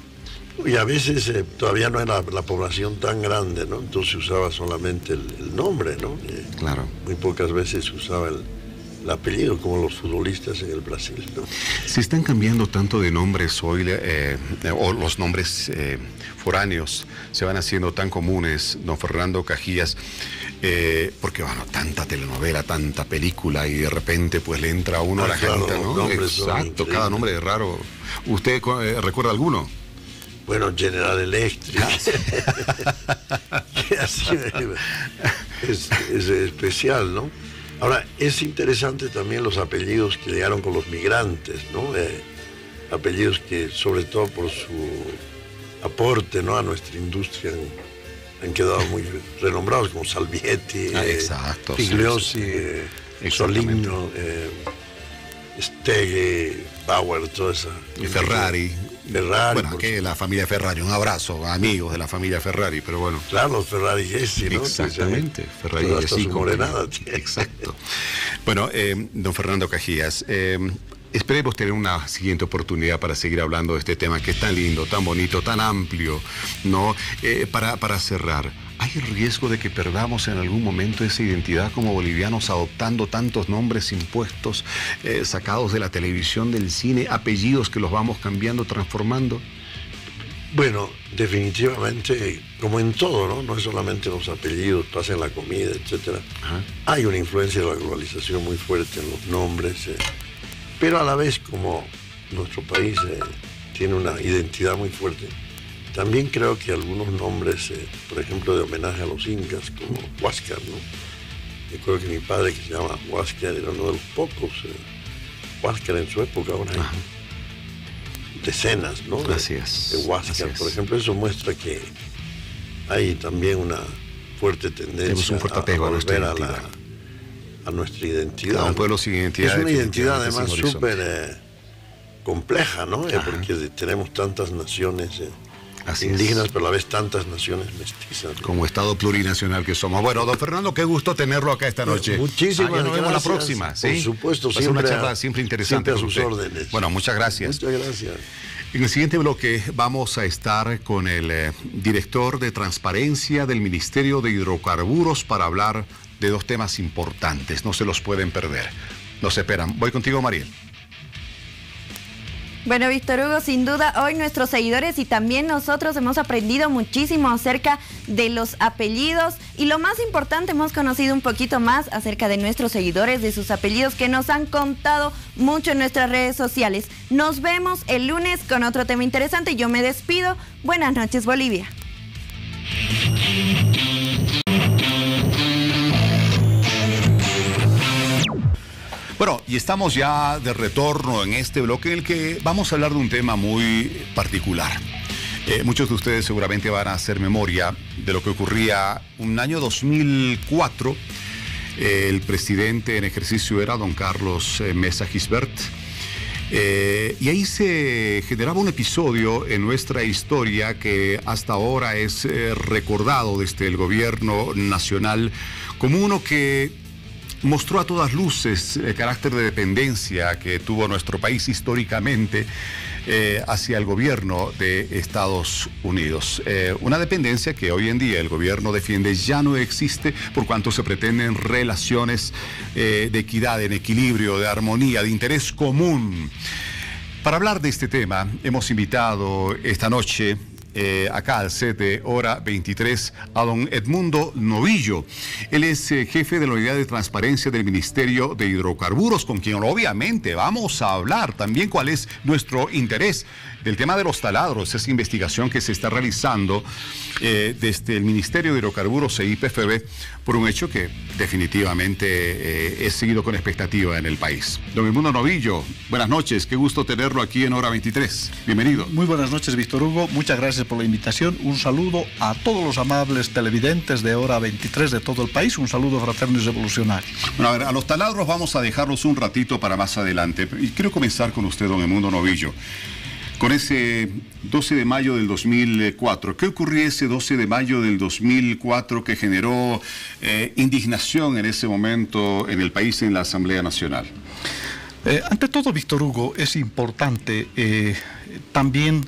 Y a veces todavía no era la población tan grande, ¿no? Entonces se usaba solamente el nombre, ¿no? Claro. Muy pocas veces se usaba el apellido, como los futbolistas en el Brasil, ¿no? Se están cambiando tanto de nombres hoy, o los nombres foráneos se van haciendo tan comunes, don Fernando Cajías, porque bueno, tanta telenovela, tanta película, y de repente pues le entra a uno a la carita, ¿no? Exacto, cada nombre es raro. ¿Usted recuerda alguno? Bueno, General Electric. Es especial, ¿no? Ahora, es interesante también los apellidos que llegaron con los migrantes, ¿no? Apellidos que, sobre todo por su aporte, ¿no?, a nuestra industria, han quedado muy renombrados, como Salvietti, exacto, Figliosi, Soligno, Stege, Bauer, toda esa... Y Ferrari. Bueno, que la familia Ferrari, un abrazo a amigos de la familia Ferrari, pero bueno. Claro, los Ferrari Gessi, ¿no? Exactamente, Ferrari Gessi. Exacto. Bueno, don Fernando Cajías, esperemos tener una siguiente oportunidad para seguir hablando de este tema que es tan lindo, tan bonito, tan amplio, ¿no? Para cerrar, ¿hay el riesgo de que perdamos en algún momento esa identidad como bolivianos adoptando tantos nombres impuestos, sacados de la televisión, del cine, apellidos que los vamos cambiando, transformando? Bueno, definitivamente, como en todo, ¿no? No es solamente los apellidos, pasa en la comida, etcétera. Hay una influencia de la globalización muy fuerte en los nombres, pero a la vez, como nuestro país tiene una identidad muy fuerte, también creo que algunos nombres, por ejemplo, de homenaje a los incas, como Huáscar, ¿no? Recuerdo que mi padre, que se llama Huáscar, era uno de los pocos Huáscar en su época. Ahora hay decenas, ¿no? De Huáscar, por ejemplo. Eso muestra que hay también una fuerte tendencia a volver a nuestra identidad. Un pueblo sin identidad. Es una identidad además súper compleja, ¿no? Porque tenemos tantas naciones indígenas, pero a la vez tantas naciones mestizas, ¿no? Como Estado plurinacional que somos. Bueno, don Fernando, qué gusto tenerlo acá esta noche. Muchísimas gracias. Nos vemos la próxima. ¿Sí? Por supuesto, siempre. Una charla siempre interesante. Siempre a sus órdenes. Bueno, muchas gracias. Muchas gracias. En el siguiente bloque vamos a estar con el director de Transparencia del Ministerio de Hidrocarburos para hablar de dos temas importantes. No se los pueden perder. Nos esperan. Voy contigo, Mariel. Bueno, Víctor Hugo, sin duda hoy nuestros seguidores y también nosotros hemos aprendido muchísimo acerca de los apellidos y lo más importante, hemos conocido un poquito más acerca de nuestros seguidores, de sus apellidos que nos han contado mucho en nuestras redes sociales. Nos vemos el lunes con otro tema interesante. Yo me despido. Buenas noches, Bolivia. Bueno, y estamos ya de retorno en este bloque en el que vamos a hablar de un tema muy particular. Muchos de ustedes seguramente van a hacer memoria de lo que ocurría un año 2004. El presidente en ejercicio era don Carlos Mesa Gisbert. Y ahí se generaba un episodio en nuestra historia que hasta ahora es recordado desde el gobierno nacional como uno que mostró a todas luces el carácter de dependencia que tuvo nuestro país históricamente hacia el gobierno de Estados Unidos. Una dependencia que hoy en día el gobierno defiende ya no existe por cuanto se pretenden relaciones de equidad, en equilibrio, de armonía, de interés común. Para hablar de este tema hemos invitado esta noche acá al set de Hora 23 a don Edmundo Novillo. Él es jefe de la Unidad de Transparencia del Ministerio de Hidrocarburos, con quien obviamente vamos a hablar también cuál es nuestro interés del tema de los taladros, esa investigación que se está realizando desde el Ministerio de Hidrocarburos e IPFB por un hecho que definitivamente es seguido con expectativa en el país. Don Edmundo Novillo, buenas noches, qué gusto tenerlo aquí en Hora 23. Bienvenido. Muy buenas noches, Víctor Hugo, muchas gracias por la invitación. Un saludo a todos los amables televidentes de Hora 23 de todo el país, un saludo fraterno y revolucionario. Bueno, a ver, a los taladros vamos a dejarlos un ratito para más adelante. Y quiero comenzar con usted, don Edmundo Novillo. Con ese 12 de mayo del 2004, ¿qué ocurrió ese 12 de mayo del 2004 que generó indignación en ese momento en el país, en la Asamblea Nacional? Ante todo, Víctor Hugo, es importante también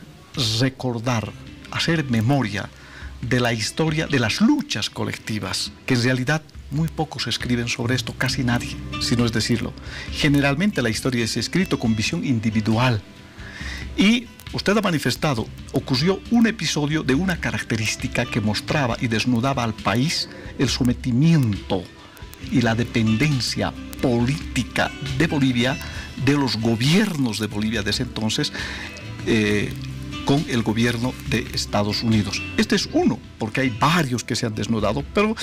recordar, hacer memoria de la historia de las luchas colectivas, que en realidad muy pocos escriben sobre esto, casi nadie, si no es decirlo. Generalmente la historia es escrita con visión individual. Y usted ha manifestado, ocurrió un episodio de una característica que mostraba y desnudaba al país el sometimiento y la dependencia política de Bolivia, de los gobiernos de Bolivia de ese entonces, con el gobierno de Estados Unidos. Este es uno, porque hay varios que se han desnudado, pero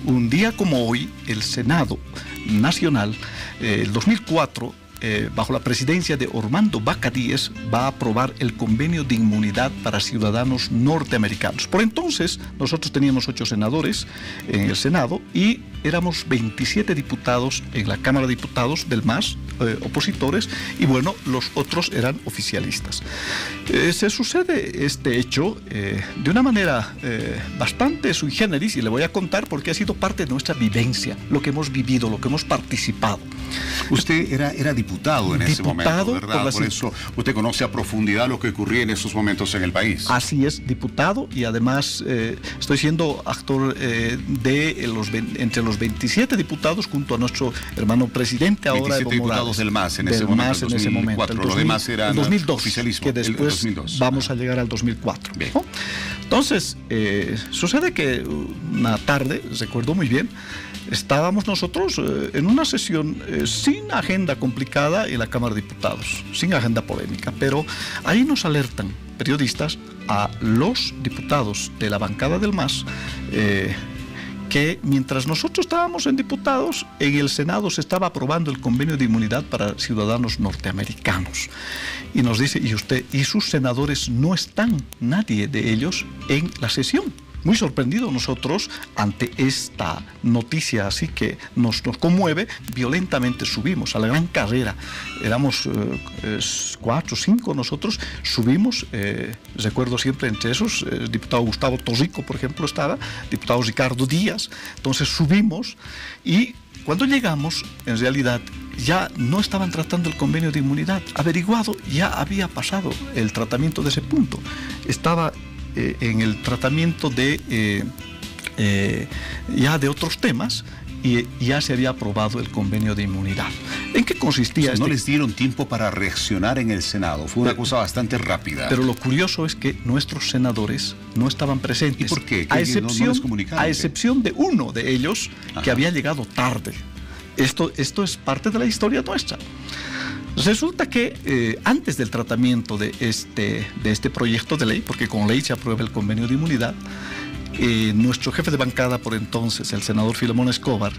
un día como hoy, el Senado Nacional, el 2004, bajo la presidencia de Orlando Baca Díez, va a aprobar el convenio de inmunidad para ciudadanos norteamericanos. Por entonces, nosotros teníamos 8 senadores en el Senado y éramos 27 diputados en la Cámara de Diputados del MAS, opositores, y bueno, los otros eran oficialistas. Se sucede este hecho de una manera bastante sui generis, y le voy a contar porque ha sido parte de nuestra vivencia, lo que hemos vivido, lo que hemos participado. Usted era diputado en ese momento, ¿verdad? Por eso usted conoce a profundidad lo que ocurría en esos momentos en el país. Así es, diputado, y además estoy siendo actor entre los 27 diputados junto a nuestro hermano presidente ahora, 27 Evo diputados Morales, del MAS en ese momento, en 2004. Los demás eran el 2002, oficialismo, que después 2002. Vamos a llegar al 2004. ¿No? Entonces, sucede que una tarde, recuerdo muy bien, estábamos nosotros en una sesión sin agenda complicada en la Cámara de Diputados, sin agenda polémica, pero ahí nos alertan periodistas a los diputados de la bancada del MAS que mientras nosotros estábamos en diputados, en el Senado se estaba aprobando el convenio de inmunidad para ciudadanos norteamericanos. Y nos dice, y usted y sus senadores no están, nadie de ellos, en la sesión. Muy sorprendidos nosotros ante esta noticia así que nos conmueve, violentamente subimos a la gran carrera. Éramos 4 o 5 nosotros, subimos, recuerdo siempre entre esos, el diputado Gustavo Torrico, por ejemplo, estaba, diputado Ricardo Díaz. Entonces subimos y cuando llegamos, en realidad, ya no estaban tratando el convenio de inmunidad. Averiguado, ya había pasado el tratamiento de ese punto. Estaba en el tratamiento de ya de otros temas y ya se había aprobado el convenio de inmunidad. ¿En qué consistía? No les dieron tiempo para reaccionar en el Senado, fue una cosa bastante rápida. Pero lo curioso es que nuestros senadores no estaban presentes. ¿Y por qué? A excepción de uno de ellos que había llegado tarde. Esto es parte de la historia nuestra. Resulta que antes del tratamiento de este proyecto de ley, porque con ley se aprueba el convenio de inmunidad, nuestro jefe de bancada por entonces, el senador Filemón Escobar,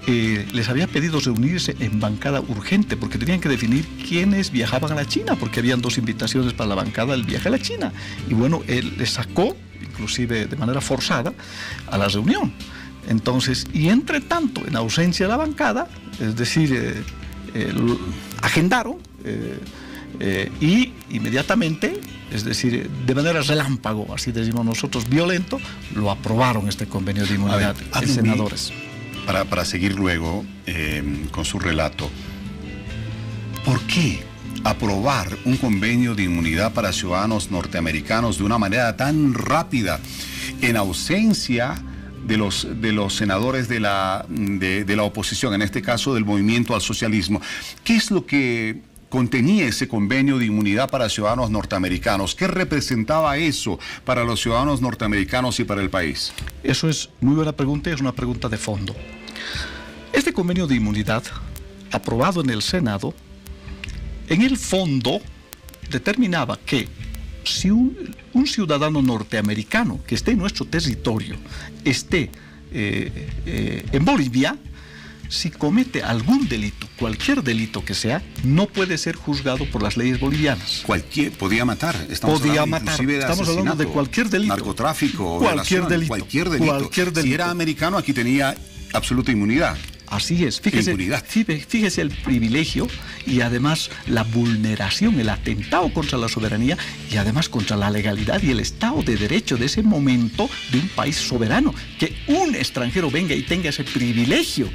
les había pedido reunirse en bancada urgente porque tenían que definir quiénes viajaban a la China, porque habían 2 invitaciones para la bancada del viaje a la China. Y bueno, él les sacó, inclusive de manera forzada, a la reunión. Entonces, y entre tanto, en ausencia de la bancada, es decir, agendaron y inmediatamente, es decir, de manera relámpago, así decimos nosotros, violento, lo aprobaron este convenio de inmunidad de senadores. Para seguir luego con su relato, ¿por qué aprobar un convenio de inmunidad para ciudadanos norteamericanos de una manera tan rápida en ausencia de los senadores de la oposición, en este caso del Movimiento al Socialismo? ¿Qué es lo que contenía ese convenio de inmunidad para ciudadanos norteamericanos? ¿Qué representaba eso para los ciudadanos norteamericanos y para el país? Eso es muy buena pregunta y es una pregunta de fondo. Este convenio de inmunidad, aprobado en el Senado, en el fondo determinaba que si un ciudadano norteamericano que esté en nuestro territorio, esté en Bolivia, si comete algún delito, cualquier delito que sea, no puede ser juzgado por las leyes bolivianas. Podía matar. Estamos hablando de cualquier delito. Narcotráfico, cualquier violación, delito. Cualquier delito. Si era americano, aquí tenía absoluta inmunidad. Así es, fíjese el privilegio y además la vulneración, el atentado contra la soberanía y además contra la legalidad y el Estado de Derecho de ese momento de un país soberano. Que un extranjero venga y tenga ese privilegio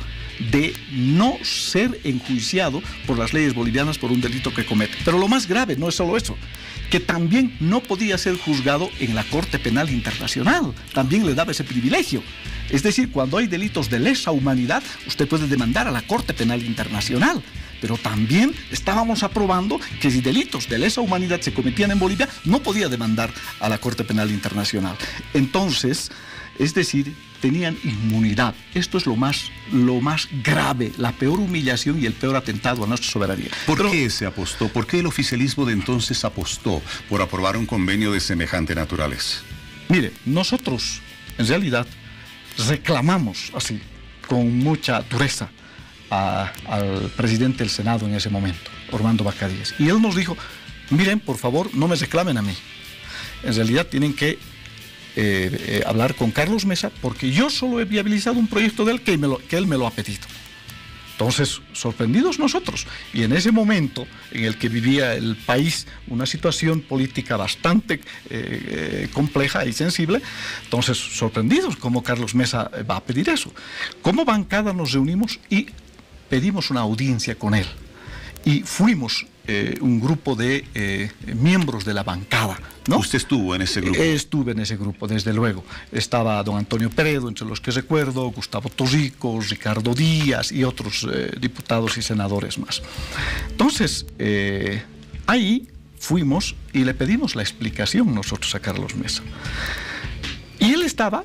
de no ser enjuiciado por las leyes bolivianas por un delito que comete. Pero lo más grave no es solo eso, que también no podía ser juzgado en la Corte Penal Internacional. También le daba ese privilegio. Es decir, cuando hay delitos de lesa humanidad, usted puede demandar a la Corte Penal Internacional. Pero también estábamos aprobando que si delitos de lesa humanidad se cometían en Bolivia, no podía demandar a la Corte Penal Internacional. Entonces, es decir, tenían inmunidad. Esto es lo más grave, la peor humillación y el peor atentado a nuestra soberanía. ¿Por qué se apostó? ¿Por qué el oficialismo de entonces apostó por aprobar un convenio de semejante naturaleza? Mire, nosotros, en realidad, reclamamos así, con mucha dureza, al presidente del Senado en ese momento, Orlando Vaca Díaz. Y él nos dijo, miren, por favor, no me reclamen a mí. En realidad tienen que hablar con Carlos Mesa, porque yo solo he viabilizado un proyecto de él que él me lo ha pedido. Entonces, sorprendidos nosotros. Y en ese momento en el que vivía el país una situación política bastante compleja y sensible, entonces sorprendidos cómo Carlos Mesa va a pedir eso. Como bancada nos reunimos y pedimos una audiencia con él. Y fuimos un grupo de miembros de la bancada, ¿no? ¿Usted estuvo en ese grupo? Estuve en ese grupo, desde luego. Estaba don Antonio Peredo, entre los que recuerdo, Gustavo Torrico, Ricardo Díaz y otros diputados y senadores más. Entonces, ahí fuimos y le pedimos la explicación nosotros a Carlos Mesa. Y él estaba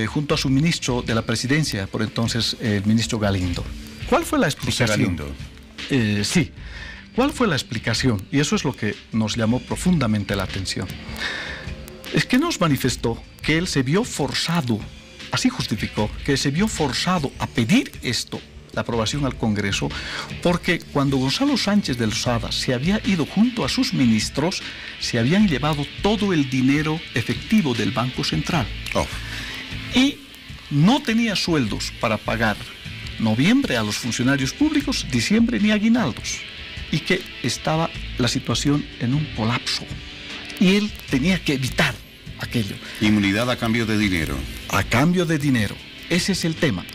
junto a su ministro de la presidencia, por entonces el ministro Galindo. ¿Cuál fue la explicación? Sí. ¿Cuál fue la explicación? Y eso es lo que nos llamó profundamente la atención. Es que nos manifestó que él se vio forzado, así justificó, que se vio forzado a pedir esto, la aprobación al Congreso, porque cuando Gonzalo Sánchez de Lozada se había ido junto a sus ministros, se habían llevado todo el dinero efectivo del Banco Central. Y no tenía sueldos para pagar noviembre a los funcionarios públicos, diciembre ni aguinaldos, y que estaba la situación en un colapso. Y él tenía que evitar aquello. Inmunidad a cambio de dinero. A cambio de dinero. Ese es el tema.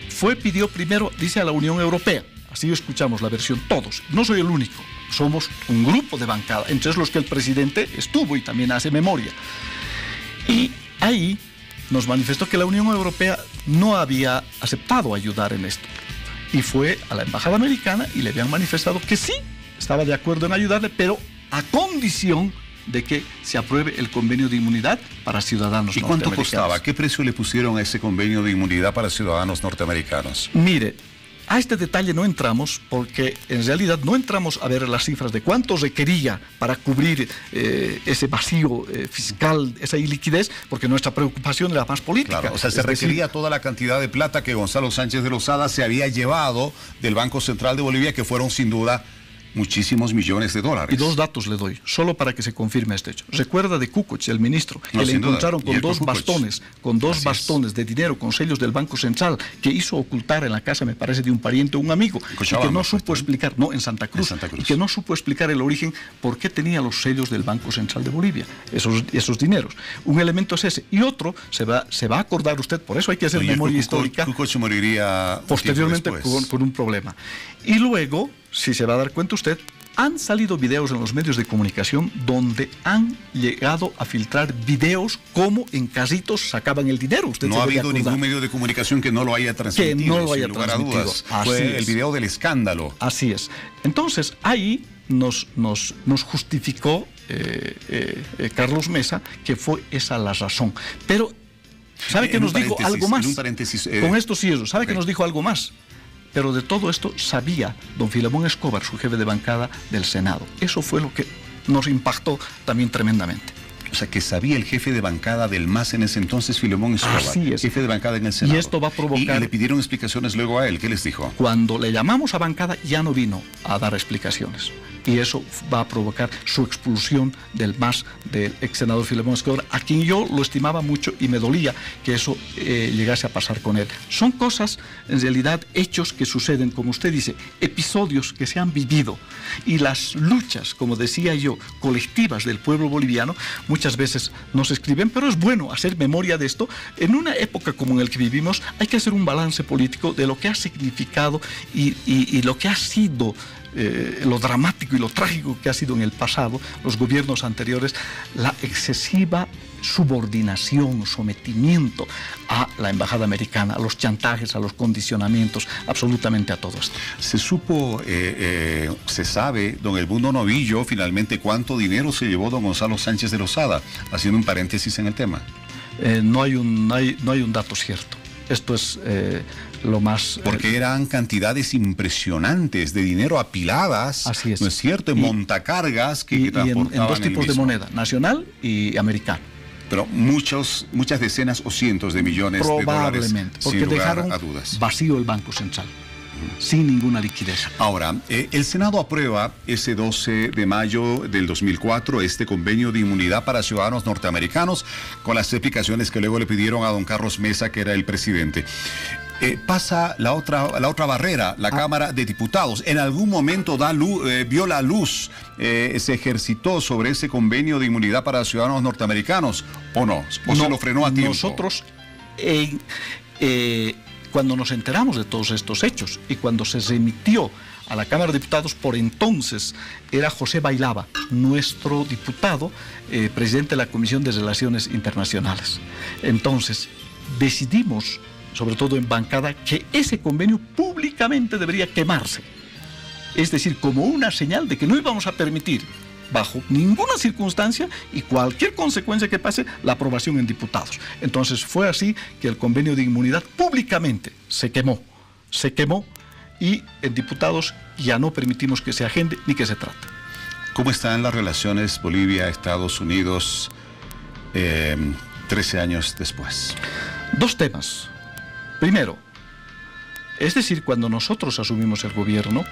Pidió primero, dice, a la Unión Europea. Así escuchamos la versión todos. No soy el único. Somos un grupo de bancada, entre los que el presidente estuvo y también hace memoria. Y ahí nos manifestó que la Unión Europea no había aceptado ayudar en esto. Y fue a la embajada americana y le habían manifestado que sí, estaba de acuerdo en ayudarle, pero a condición de que se apruebe el convenio de inmunidad para ciudadanos norteamericanos. ¿Y cuánto costaba? ¿Qué precio le pusieron a ese convenio de inmunidad para ciudadanos norteamericanos? Mire, a este detalle no entramos porque en realidad no entramos a ver las cifras de cuánto requería para cubrir ese vacío fiscal, esa iliquidez, porque nuestra preocupación era más política. Claro, o sea, se requería toda la cantidad de plata que Gonzalo Sánchez de Lozada se había llevado del Banco Central de Bolivia, que fueron sin duda muchísimos millones de dólares. Y dos datos le doy, solo para que se confirme este hecho. Recuerda de Kukoc, el ministro, que le encontraron con dos bastones de dinero con sellos del Banco Central, que hizo ocultar en la casa, me parece, de un pariente o un amigo, y que no supo explicar, no, en Santa Cruz, y que no supo explicar el origen, por qué tenía los sellos del Banco Central de Bolivia, esos dineros. Un elemento es ese. Y otro, se va a acordar usted, por eso hay que hacer memoria histórica. Kukoc moriría posteriormente con un problema. Y luego, si se va a dar cuenta usted, han salido videos en los medios de comunicación donde han llegado a filtrar videos como en casitos sacaban el dinero. Usted no ha habido ningún medio de comunicación que no lo haya transmitido. Que no lo haya transmitido. Fue el video del escándalo. Así es. Entonces, ahí nos justificó Carlos Mesa que fue esa la razón. Pero, ¿sabe que nos dijo algo más? Con esto cierro. ¿Sabe que nos dijo algo más? Pero de todo esto sabía don Filemón Escobar, su jefe de bancada del Senado. Eso fue lo que nos impactó también tremendamente. O sea, que sabía el jefe de bancada del MAS en ese entonces, Filemón Escobar. Así es. Jefe de bancada en el Senado. Y esto va a provocar... Y le pidieron explicaciones luego a él. ¿Qué les dijo? Cuando le llamamos a bancada, ya no vino a dar explicaciones. Y eso va a provocar su expulsión del MAS, del ex senador Filemón Escobar, a quien yo lo estimaba mucho y me dolía que eso llegase a pasar con él. Son cosas, en realidad, hechos que suceden, como usted dice, episodios que se han vivido. Y las luchas, como decía yo, colectivas del pueblo boliviano, muchas veces no se escriben, pero es bueno hacer memoria de esto. En una época como en la que vivimos, hay que hacer un balance político de lo que ha significado y lo que ha sido lo dramático y lo trágico que ha sido en el pasado, los gobiernos anteriores, la excesiva subordinación, sometimiento a la embajada americana, a los chantajes, a los condicionamientos, absolutamente a todo esto. Se supo, se sabe, don Edmundo Novillo, finalmente cuánto dinero se llevó don Gonzalo Sánchez de Lozada, haciendo un paréntesis en el tema. No hay un dato cierto. Esto es lo más... Porque eran cantidades impresionantes de dinero apiladas, así es. ¿No es cierto? En montacargas que transportaban en dos tipos de moneda, nacional y americana. Pero muchas decenas o cientos de millones de dólares. Probablemente, porque dejaron vacío el Banco Central, sin ninguna liquidez. Ahora, el Senado aprueba ese 12 de mayo del 2004 este convenio de inmunidad para ciudadanos norteamericanos, con las explicaciones que luego le pidieron a don Carlos Mesa, que era el presidente. Pasa la otra barrera, la Cámara de Diputados. En algún momento vio la luz, se ejercitó sobre ese convenio de inmunidad para ciudadanos norteamericanos, ¿o no? ¿O no, se lo frenó a tiempo? Nosotros, cuando nos enteramos de todos estos hechos y cuando se remitió a la Cámara de Diputados, por entonces era José Bailaba, nuestro diputado, presidente de la Comisión de Relaciones Internacionales. Entonces, decidimos, sobre todo en bancada, que ese convenio públicamente debería quemarse. Es decir, como una señal de que no íbamos a permitir, bajo ninguna circunstancia y cualquier consecuencia que pase, la aprobación en diputados. Entonces fue así que el convenio de inmunidad públicamente se quemó y en diputados ya no permitimos que se agende ni que se trate. ¿Cómo están las relaciones Bolivia-Estados Unidos 13 años después? Dos temas. Primero, es decir, cuando nosotros asumimos el gobierno,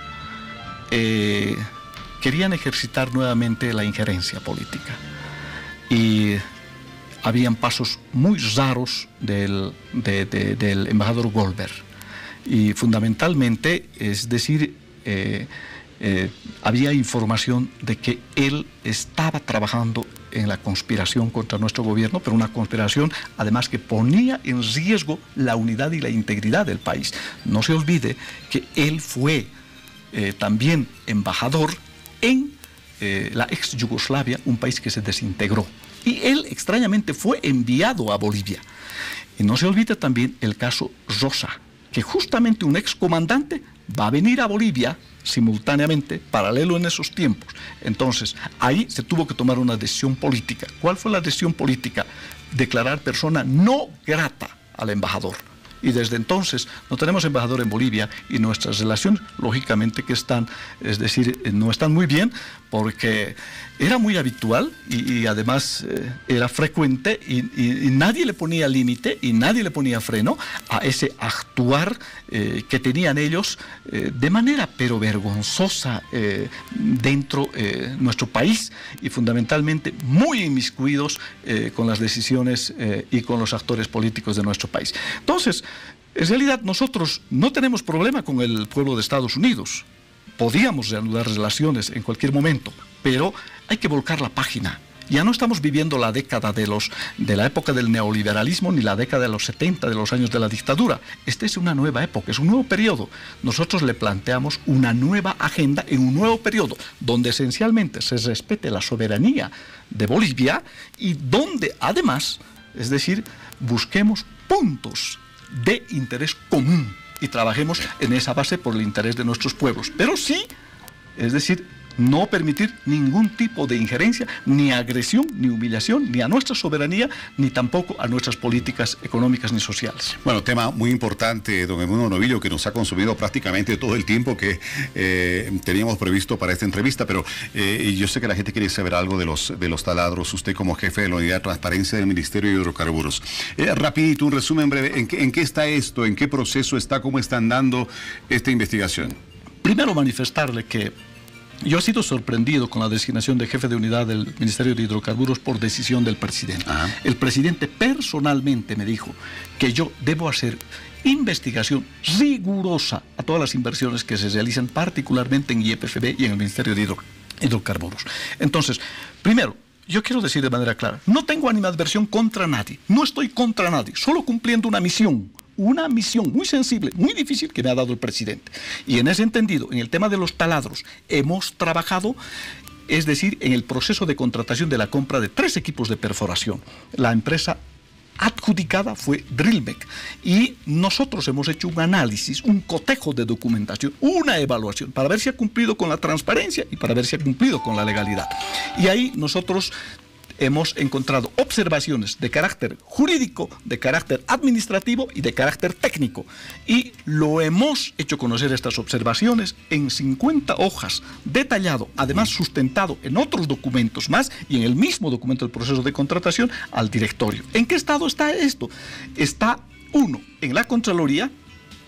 querían ejercitar nuevamente la injerencia política. Y habían pasos muy raros del embajador Goldberg. Y fundamentalmente, es decir, había información de que él estaba trabajando en la conspiración contra nuestro gobierno, pero una conspiración además que ponía en riesgo la unidad y la integridad del país. No se olvide que él fue también embajador en la ex Yugoslavia, un país que se desintegró. Y él extrañamente fue enviado a Bolivia. Y no se olvide también el caso Rosa, que justamente un excomandante va a venir a Bolivia simultáneamente, paralelo en esos tiempos. Entonces, ahí se tuvo que tomar una decisión política. ¿Cuál fue la decisión política? Declarar persona no grata al embajador. Y desde entonces no tenemos embajador en Bolivia y nuestras relaciones, lógicamente que están, es decir, no están muy bien, porque era muy habitual y además era frecuente y nadie le ponía límite y nadie le ponía freno a ese actuar que tenían ellos de manera pero vergonzosa dentro de nuestro país y fundamentalmente muy inmiscuidos con las decisiones y con los actores políticos de nuestro país. Entonces, en realidad nosotros no tenemos problema con el pueblo de Estados Unidos. Podíamos reanudar relaciones en cualquier momento, pero hay que volcar la página. Ya no estamos viviendo la década de la época del neoliberalismo ni la década de los 70, de los años de la dictadura. Esta es una nueva época, es un nuevo periodo. Nosotros le planteamos una nueva agenda en un nuevo periodo, donde esencialmente se respete la soberanía de Bolivia y donde además, es decir, busquemos puntos de interés común y trabajemos en esa base por el interés de nuestros pueblos. Pero sí, es decir, no permitir ningún tipo de injerencia, ni agresión, ni humillación, ni a nuestra soberanía, ni tampoco a nuestras políticas económicas ni sociales. Bueno, tema muy importante, don Edmundo Novillo, que nos ha consumido prácticamente todo el tiempo que teníamos previsto para esta entrevista, pero yo sé que la gente quiere saber algo de los taladros, usted como jefe de la Unidad de Transparencia del Ministerio de Hidrocarburos. Rapidito, un resumen breve, ¿en qué está esto? ¿En qué proceso está? ¿Cómo están dando esta investigación? Primero manifestarle que yo he sido sorprendido con la designación de jefe de unidad del Ministerio de Hidrocarburos por decisión del presidente. El presidente personalmente me dijo que yo debo hacer investigación rigurosa a todas las inversiones que se realizan, particularmente en YPFB y en el Ministerio de Hidrocarburos. Entonces, primero, yo quiero decir de manera clara, no tengo animadversión contra nadie, no estoy contra nadie, solo cumpliendo una misión una misión muy sensible, muy difícil que me ha dado el presidente. Y en ese entendido, en el tema de los taladros, hemos trabajado, es decir, en el proceso de contratación de la compra de 3 equipos de perforación. La empresa adjudicada fue Drillmec y nosotros hemos hecho un análisis, un cotejo de documentación, una evaluación para ver si ha cumplido con la transparencia y para ver si ha cumplido con la legalidad. Y ahí nosotros hemos encontrado observaciones de carácter jurídico, de carácter administrativo y de carácter técnico. Y lo hemos hecho conocer estas observaciones en 50 hojas, detallado, además sustentado en otros documentos más y en el mismo documento del proceso de contratación al directorio. ¿En qué estado está esto? Está, 1, en la Contraloría,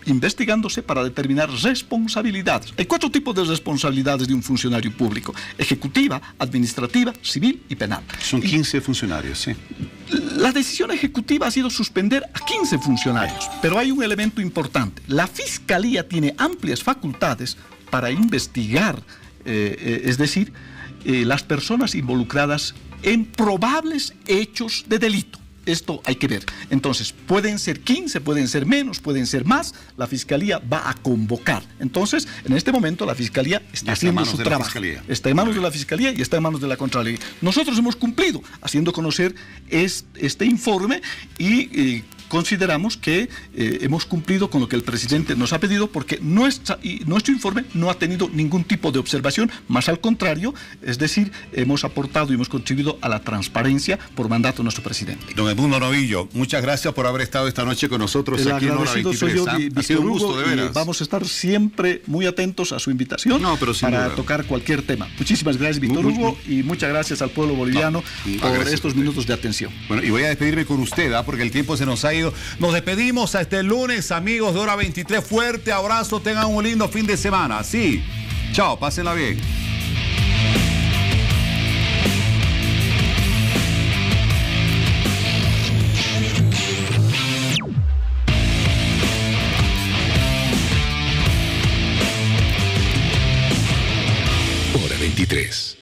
investigándose para determinar responsabilidades. Hay 4 tipos de responsabilidades de un funcionario público: ejecutiva, administrativa, civil y penal. Son 15 funcionarios, sí. La decisión ejecutiva ha sido suspender a 15 funcionarios, pero hay un elemento importante. La Fiscalía tiene amplias facultades para investigar, es decir, las personas involucradas en probables hechos de delito. Esto hay que ver. Entonces, pueden ser 15, pueden ser menos, pueden ser más. La Fiscalía va a convocar. Entonces, en este momento, la Fiscalía está haciendo su trabajo. Está en manos de la Fiscalía y está en manos de la Contraloría. Nosotros hemos cumplido haciendo conocer este informe y consideramos que hemos cumplido con lo que el presidente nos ha pedido, porque nuestro informe no ha tenido ningún tipo de observación, más al contrario, es decir, hemos aportado y hemos contribuido a la transparencia por mandato de nuestro presidente. Don Edmundo Novillo, muchas gracias por haber estado esta noche con nosotros aquí en Hora 23. Soy yo, ha sido un gusto, de veras. Vamos a estar siempre muy atentos a su invitación para tocar cualquier tema. Muchísimas gracias, Víctor Hugo, y muchas gracias al pueblo boliviano por estos minutos de atención. Bueno, y voy a despedirme con usted, porque el tiempo se nos ha ido. Nos despedimos hasta el lunes, amigos de Hora 23. Fuerte abrazo, tengan un lindo fin de semana. Sí, chao, pásenla bien.